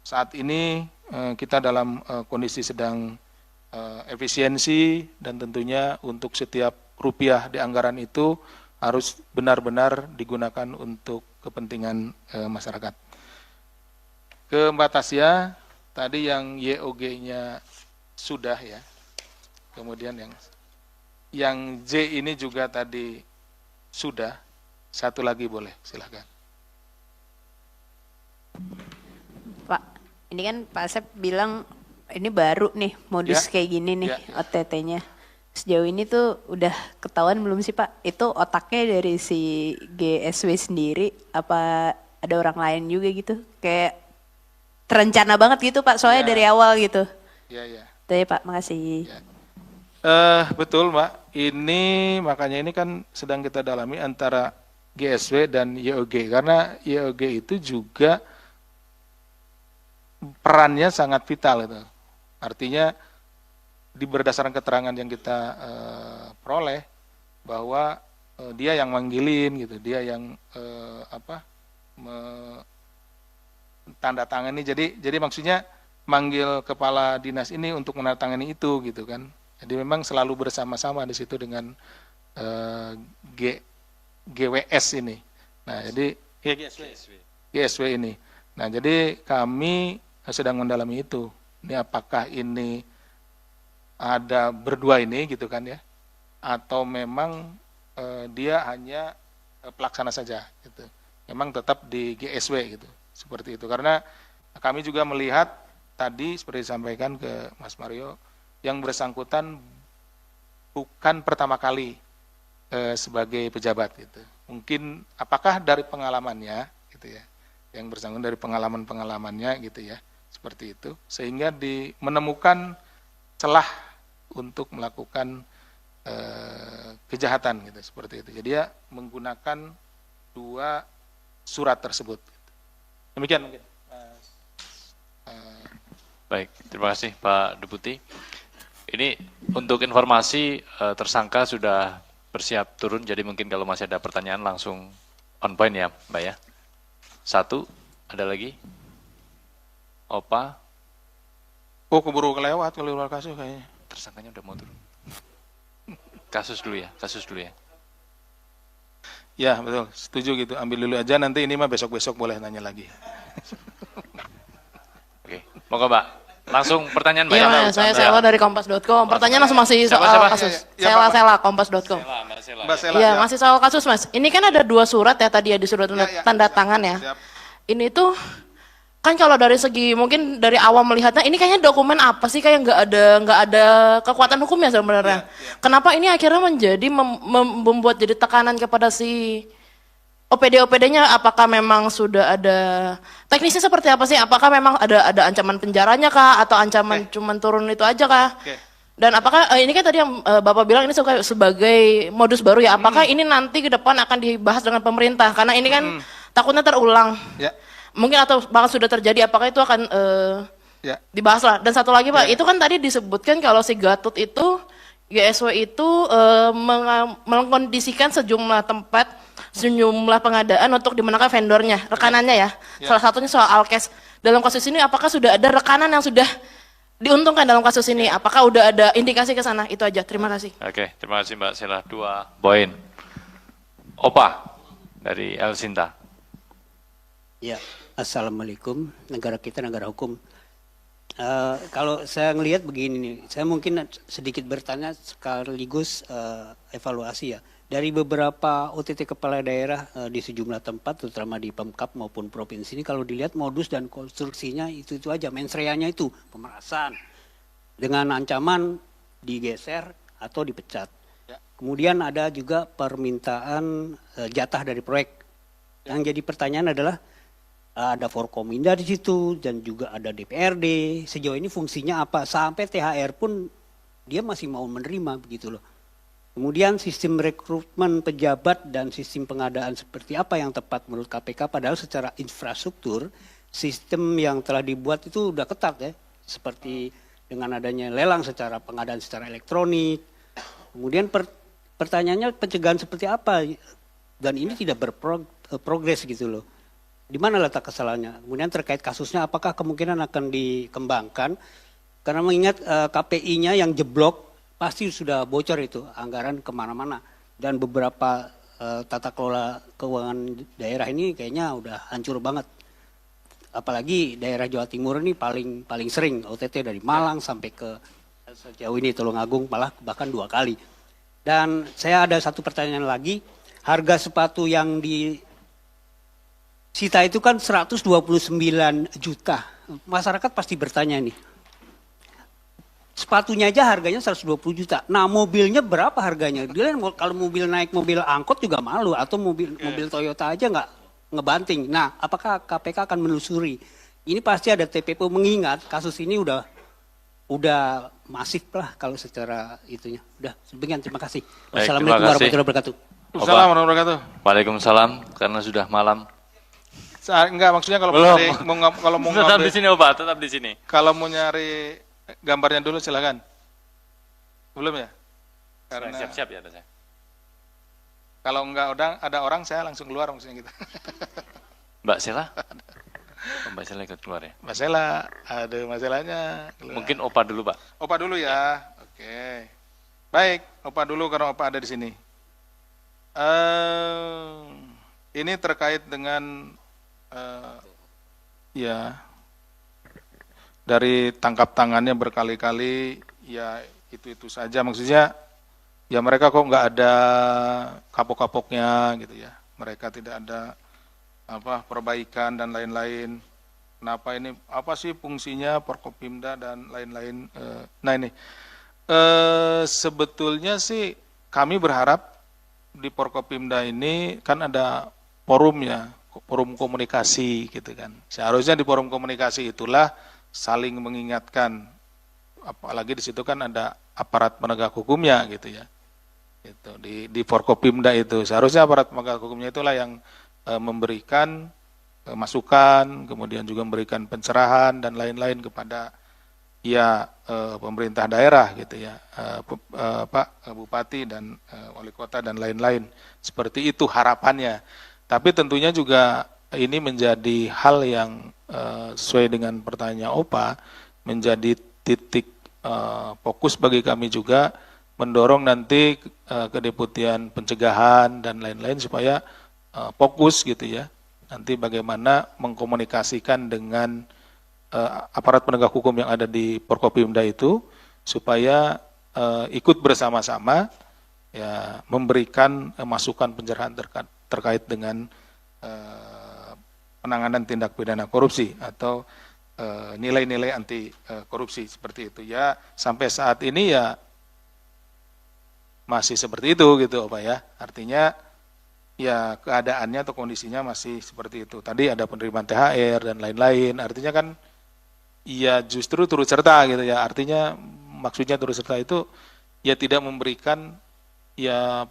Saat ini kita dalam kondisi sedang efisiensi dan tentunya untuk setiap rupiah di anggaran itu harus benar-benar digunakan untuk kepentingan masyarakat. Ke Mbak Tasya, tadi yang YOG-nya sudah ya, kemudian yang J ini juga tadi sudah, satu lagi boleh, silahkan. Pak, ini kan Pak Asep bilang ini baru nih modus Ya. kayak gini nih Ya. OTT-nya. Sejauh ini tuh udah ketahuan belum sih Pak? Itu otaknya dari si GSW sendiri apa ada orang lain juga gitu? Kayak terencana banget gitu Pak, soalnya Ya. dari awal gitu. Ya, ya. Tuh ya Pak, makasih. Ya. Betul Mbak, makanya ini kan sedang kita dalami antara GSW dan YOG karena YOG itu juga perannya sangat vital itu. Artinya berdasarkan keterangan yang kita peroleh bahwa dia yang manggilin gitu, dia yang tanda tangani. Jadi maksudnya manggil kepala dinas ini untuk menandatangani itu gitu kan. Jadi memang selalu bersama-sama di situ dengan GWS ini. Nah, jadi GSW ini. Nah, jadi kami sedang mendalami itu. Ini apakah ini ada berdua ini gitu kan ya, atau memang dia hanya pelaksana saja gitu. Memang tetap di GSW gitu, seperti itu. Karena kami juga melihat tadi seperti disampaikan ke Mas Mario, yang bersangkutan bukan pertama kali sebagai pejabat gitu. Mungkin apakah dari pengalamannya gitu ya, yang bersangkutan dari pengalaman-pengalamannya gitu ya, seperti itu, sehingga menemukan celah untuk melakukan kejahatan gitu, seperti itu. Jadi dia menggunakan 2 surat tersebut. Demikian mungkin. Baik, terima kasih Pak Deputi. Ini untuk informasi tersangka sudah bersiap turun, jadi mungkin kalau masih ada pertanyaan langsung on point ya Mbak ya. 1, ada lagi? Opa? Oh, keburu kelewat kalau luar kasus kayaknya. Tersangkanya udah mau turun. Kasus dulu ya. Ya betul, setuju gitu. Ambil dulu aja, nanti ini mah besok-besok boleh nanya lagi. Oke, moga Mbak. Langsung pertanyaan Mbak. Iya ya? Mas, saya Sela dari Kompas.com. Pertanyaan langsung masih Siapa, soal siapa? kasus. Ya, ya, Pak. Sela Kompas.com. Mbak Sela, Iya, siap. masih soal kasus Mas. Ini kan ada 2 surat ya tadi ya di surat tanda siap, tangan ya. siap. Ini tuh kan kalau dari segi mungkin dari awam melihatnya ini kayaknya dokumen apa sih kayak nggak ada kekuatan hukumnya sebenarnya. Kenapa ini akhirnya menjadi membuat jadi tekanan kepada si OPD-nya? Apakah memang sudah ada teknisnya seperti apa sih? Apakah memang ada ancaman penjaranya kah atau ancaman cuman turun itu aja kah? Oke. Dan apakah ini kan tadi yang Bapak bilang ini sebagai modus baru ya? Apakah ini nanti ke depan akan dibahas dengan pemerintah? Karena ini kan takutnya terulang. Ya, Mungkin atau bahkan sudah terjadi, apakah itu akan ya. dibahas lah. Dan satu lagi Pak, Ya. itu kan tadi disebutkan kalau si Gatot itu, GSW itu mengkondisikan sejumlah tempat, sejumlah pengadaan untuk dimenangkan vendornya, rekanannya ya. Salah satunya soal Alkes. Dalam kasus ini apakah sudah ada rekanan yang sudah diuntungkan dalam kasus ini? Apakah udah ada indikasi ke sana? Itu aja, terima kasih. Oke, terima kasih Mbak Sela. 2 poin. Opa dari El Sinta. Ya, Assalamualaikum. Negara kita negara hukum. Kalau saya ngelihat begini nih, saya mungkin sedikit bertanya sekaligus evaluasi ya. Dari beberapa OTT kepala daerah di sejumlah tempat, terutama di Pemkab maupun provinsi ini, kalau dilihat modus dan konstruksinya itu aja, mensreanya itu pemerasan dengan ancaman digeser atau dipecat. Ya. Kemudian ada juga permintaan jatah dari proyek. Yang jadi pertanyaan adalah ada Forkominda di situ dan juga ada DPRD. Sejauh ini fungsinya apa? Sampai THR pun dia masih mau menerima begitu loh. Kemudian sistem rekrutmen pejabat dan sistem pengadaan seperti apa yang tepat menurut KPK, padahal secara infrastruktur sistem yang telah dibuat itu udah ketat ya. Seperti dengan adanya lelang secara pengadaan secara elektronik. Kemudian pertanyaannya pencegahan seperti apa? Dan ini tidak berprogres gitu loh. Di mana letak kesalahannya? Kemudian terkait kasusnya apakah kemungkinan akan dikembangkan? Karena mengingat KPI-nya yang jeblok pasti sudah bocor itu anggaran kemana-mana. Dan beberapa tata kelola keuangan daerah ini kayaknya udah hancur banget. Apalagi daerah Jawa Timur ini paling sering OTT dari Malang sampai ke sejauh ini Tulungagung bahkan 2 kali. Dan saya ada satu pertanyaan lagi, harga sepatu yang disita itu kan 129 juta. Masyarakat pasti bertanya nih, sepatunya aja harganya 120 juta. Nah mobilnya berapa harganya? Dia kalau mobil naik mobil angkot juga malu, atau mobil Toyota aja nggak ngebanting. Nah apakah KPK akan menelusuri? Ini pasti ada TPP, mengingat kasus ini udah masif lah kalau secara itunya. Udah, demikian, terima kasih. Wassalamualaikum warahmatullahi wabarakatuh. Assalamualaikum warahmatullahi wabarakatuh. Waalaikumsalam, karena sudah malam. Enggak, maksudnya kalau mau Tetap ngambil, di sini, Bapak, tetap di sini. kalau mau nyari gambarnya dulu silakan. Belum ya? Karena Siap-siap ya, saya. kalau enggak ada orang saya langsung keluar maksudnya gitu. Mbak Sela? Mbak Sela ikut keluar ya? Mbak Sela, ada masalahnya. Keluar. Mungkin Opa dulu, Pak. Opa dulu ya. Oke. Baik, Opa dulu karena Opa ada di sini. Ini terkait dengan ya dari tangkap tangannya berkali-kali, ya itu saja, maksudnya ya mereka kok nggak ada kapok-kapoknya gitu ya, mereka tidak ada perbaikan dan lain-lain. Kenapa ini, apa sih fungsinya Forkopimda dan lain-lain. Nah ini sebetulnya sih kami berharap di Forkopimda ini kan ada forumnya, forum komunikasi gitu kan. Seharusnya di forum komunikasi itulah saling mengingatkan, apalagi di situ kan ada aparat penegak hukumnya gitu ya. Gitu. Di Forkopimda itu seharusnya aparat penegak hukumnya itulah yang memberikan masukan, kemudian juga memberikan pencerahan dan lain-lain kepada ya pemerintah daerah gitu ya, Pak Bupati dan Wali Kota dan lain-lain. Seperti itu harapannya. Tapi tentunya juga ini menjadi hal yang sesuai dengan pertanyaan Opa, menjadi titik fokus bagi kami juga mendorong nanti kedeputian pencegahan dan lain-lain supaya fokus gitu ya. Nanti bagaimana mengkomunikasikan dengan aparat penegak hukum yang ada di Forkopimda itu supaya ikut bersama-sama ya memberikan masukan pencerahan terkait dengan penanganan tindak pidana korupsi atau nilai-nilai anti korupsi seperti itu ya. Sampai saat ini ya masih seperti itu gitu Pak ya. Artinya ya keadaannya atau kondisinya masih seperti itu. Tadi ada penerimaan THR dan lain-lain. Artinya kan ya justru turut serta gitu ya. Artinya maksudnya turut serta itu ya tidak memberikan ya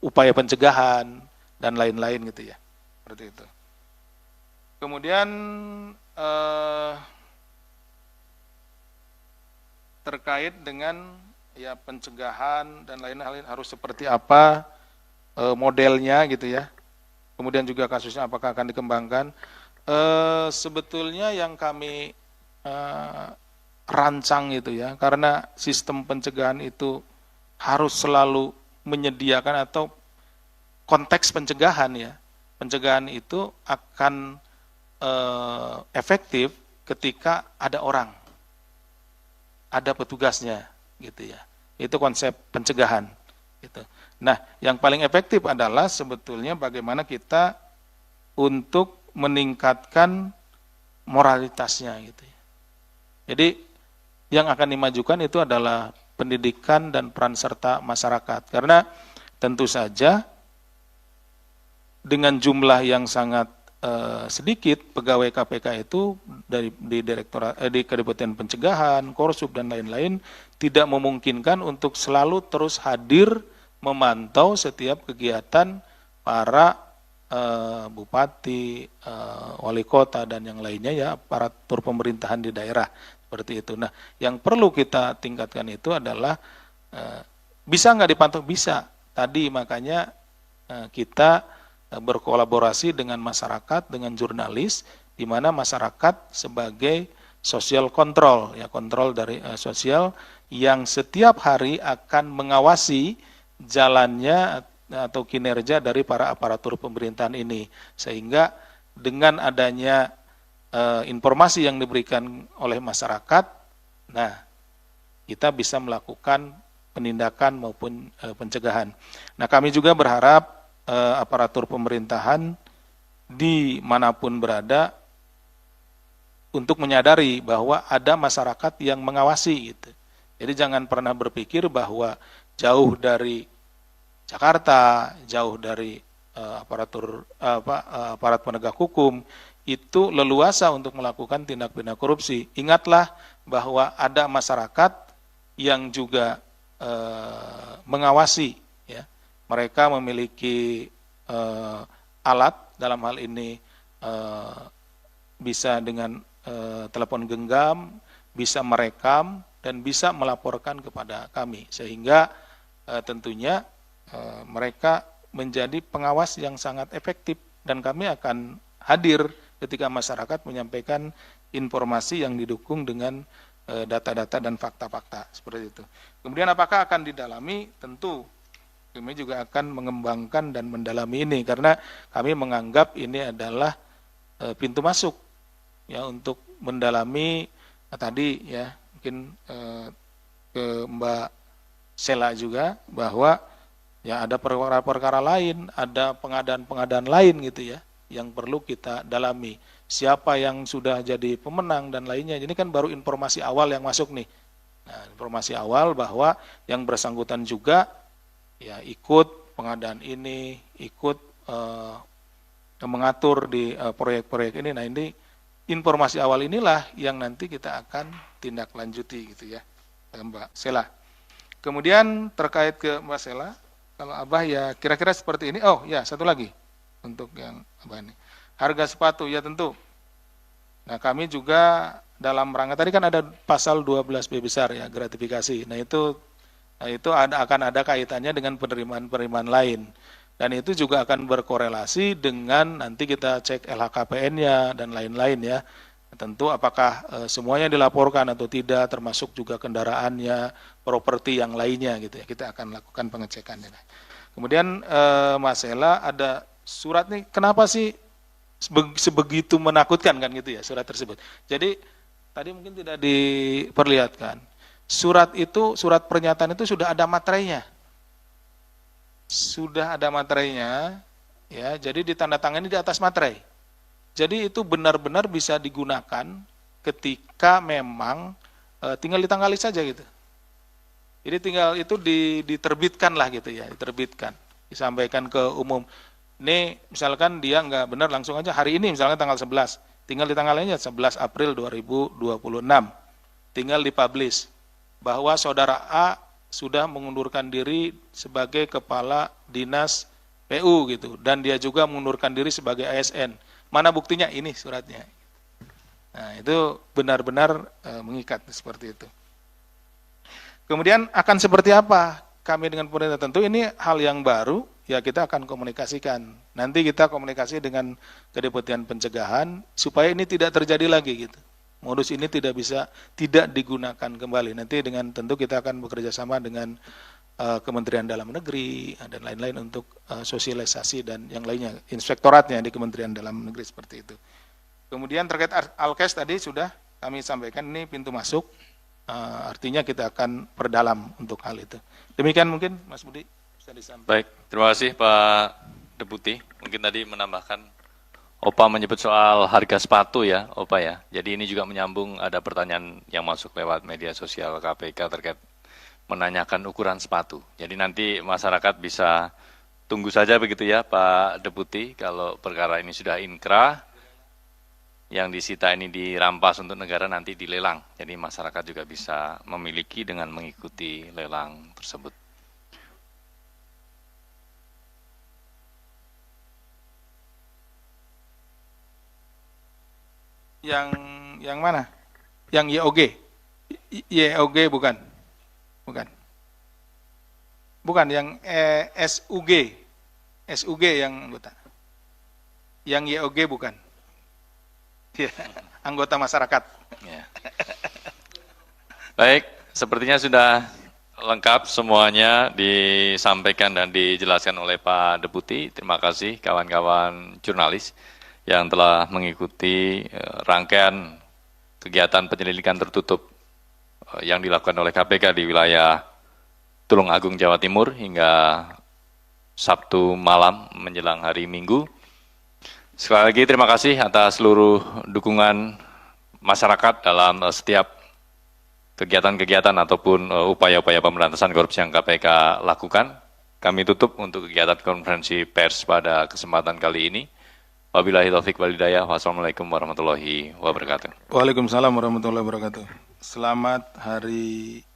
upaya pencegahan dan lain-lain gitu ya. Seperti itu. Kemudian terkait dengan ya pencegahan dan lain-lain harus seperti apa modelnya gitu ya. Kemudian juga kasusnya apakah akan dikembangkan. Sebetulnya yang kami rancang itu ya, karena sistem pencegahan itu harus selalu menyediakan atau konteks pencegahan ya. Pencegahan itu akan efektif ketika ada orang, ada petugasnya, gitu ya. Itu konsep pencegahan. Gitu. Nah, yang paling efektif adalah sebetulnya bagaimana kita untuk meningkatkan moralitasnya, gitu ya. Jadi yang akan dimajukan itu adalah pendidikan dan peran serta masyarakat. Karena tentu saja dengan jumlah yang sangat sedikit pegawai KPK itu di Kadipaten Pencegahan, Korsub dan lain-lain tidak memungkinkan untuk selalu terus hadir memantau setiap kegiatan para bupati, wali kota dan yang lainnya ya, aparatur pemerintahan di daerah seperti itu. Nah, yang perlu kita tingkatkan itu adalah bisa nggak dipantau? Bisa. Tadi makanya kita berkolaborasi dengan masyarakat, dengan jurnalis, di mana masyarakat sebagai social control, ya kontrol dari sosial yang setiap hari akan mengawasi jalannya atau kinerja dari para aparatur pemerintahan ini, sehingga dengan adanya informasi yang diberikan oleh masyarakat, nah kita bisa melakukan penindakan maupun pencegahan. Nah, kami juga berharap aparatur pemerintahan dimanapun berada untuk menyadari bahwa ada masyarakat yang mengawasi gitu. Jadi jangan pernah berpikir bahwa jauh dari Jakarta, jauh dari aparat penegak hukum itu leluasa untuk melakukan tindak pidana korupsi. Ingatlah bahwa ada masyarakat yang juga mengawasi, ya. Mereka memiliki alat, dalam hal ini bisa dengan telepon genggam, bisa merekam dan bisa melaporkan kepada kami, sehingga tentunya mereka menjadi pengawas yang sangat efektif dan kami akan hadir ketika masyarakat menyampaikan informasi yang didukung dengan data-data dan fakta-fakta seperti itu. Kemudian apakah akan didalami? Tentu kami juga akan mengembangkan dan mendalami ini karena kami menganggap ini adalah pintu masuk ya untuk mendalami tadi ya mungkin ke Mbak Sela juga bahwa ya ada perkara-perkara lain, ada pengadaan-pengadaan lain gitu ya yang perlu kita dalami. Siapa yang sudah jadi pemenang dan lainnya. Ini kan baru informasi awal yang masuk nih. Nah, informasi awal bahwa yang bersangkutan juga ya ikut pengadaan ini, ikut mengatur di proyek-proyek ini. Nah, ini informasi awal inilah yang nanti kita akan tindak lanjuti gitu ya, Mbak Sela. Kemudian terkait ke Mbak Sela, kalau Abah ya kira-kira seperti ini. Oh ya, satu lagi untuk yang Abah ini. Harga sepatu ya tentu. Nah, kami juga dalam rangka tadi kan ada pasal 12B besar ya, gratifikasi. Nah, itu akan ada kaitannya dengan penerimaan-penerimaan lain. Dan itu juga akan berkorelasi dengan nanti kita cek LHKPN-nya dan lain-lain ya. Tentu apakah semuanya dilaporkan atau tidak, termasuk juga kendaraannya, properti yang lainnya gitu ya. Kita akan lakukan pengecekan. Kemudian Mas Sela ada surat nih, kenapa sih sebegitu menakutkan kan gitu ya surat tersebut. Jadi tadi mungkin tidak diperlihatkan. Surat pernyataan itu sudah ada materainya. Sudah ada materainya ya, jadi ditandatangani di atas materai. Jadi itu benar-benar bisa digunakan ketika memang tinggal ditanggali saja gitu. Jadi tinggal itu diterbitkan lah gitu ya, diterbitkan, disampaikan ke umum. Ini misalkan dia nggak benar langsung aja hari ini misalkan tanggal 11, tinggal ditanggalnya 11 April 2026, tinggal dipublish bahwa saudara A sudah mengundurkan diri sebagai kepala dinas PU gitu, dan dia juga mengundurkan diri sebagai ASN. Mana buktinya? Ini suratnya. Nah, itu benar-benar mengikat seperti itu. Kemudian akan seperti apa kami dengan pemerintah? Tentu ini hal yang baru, ya kita akan komunikasikan. Nanti kita komunikasi dengan Kedeputian Pencegahan supaya ini tidak terjadi lagi gitu. Modus ini tidak digunakan kembali. Nanti tentu kita akan bekerja sama dengan Kementerian Dalam Negeri dan lain-lain untuk sosialisasi dan yang lainnya, inspektoratnya di Kementerian Dalam Negeri seperti itu. Kemudian terkait Alkes tadi sudah kami sampaikan, ini pintu masuk, artinya kita akan perdalam untuk hal itu. Demikian mungkin Mas Budi bisa disampaikan. Baik, terima kasih Pak Deputi. Mungkin tadi menambahkan, Opa menyebut soal harga sepatu ya, Opa ya. Jadi ini juga menyambung, ada pertanyaan yang masuk lewat media sosial KPK terkait menanyakan ukuran sepatu. Jadi nanti masyarakat bisa tunggu saja begitu ya Pak Deputi, kalau perkara ini sudah inkrah, yang disita ini dirampas untuk negara nanti dilelang. Jadi masyarakat juga bisa memiliki dengan mengikuti lelang tersebut. Yang mana? Yang YOG? YOG bukan? Bukan. Bukan, yang SUG. SUG yang anggota. Yang YOG bukan. Ya, anggota masyarakat. Ya. Baik, sepertinya sudah lengkap semuanya disampaikan dan dijelaskan oleh Pak Deputi. Terima kasih kawan-kawan jurnalis yang telah mengikuti rangkaian kegiatan penyelidikan tertutup yang dilakukan oleh KPK di wilayah Tulungagung, Jawa Timur hingga Sabtu malam menjelang hari Minggu. Sekali lagi terima kasih atas seluruh dukungan masyarakat dalam setiap kegiatan-kegiatan ataupun upaya-upaya pemberantasan korupsi yang KPK lakukan. Kami tutup untuk kegiatan konferensi pers pada kesempatan kali ini. Wabillahi taufik wal hidayah. Wassalamualaikum warahmatullahi wabarakatuh. Waalaikumsalam warahmatullahi wabarakatuh. Selamat hari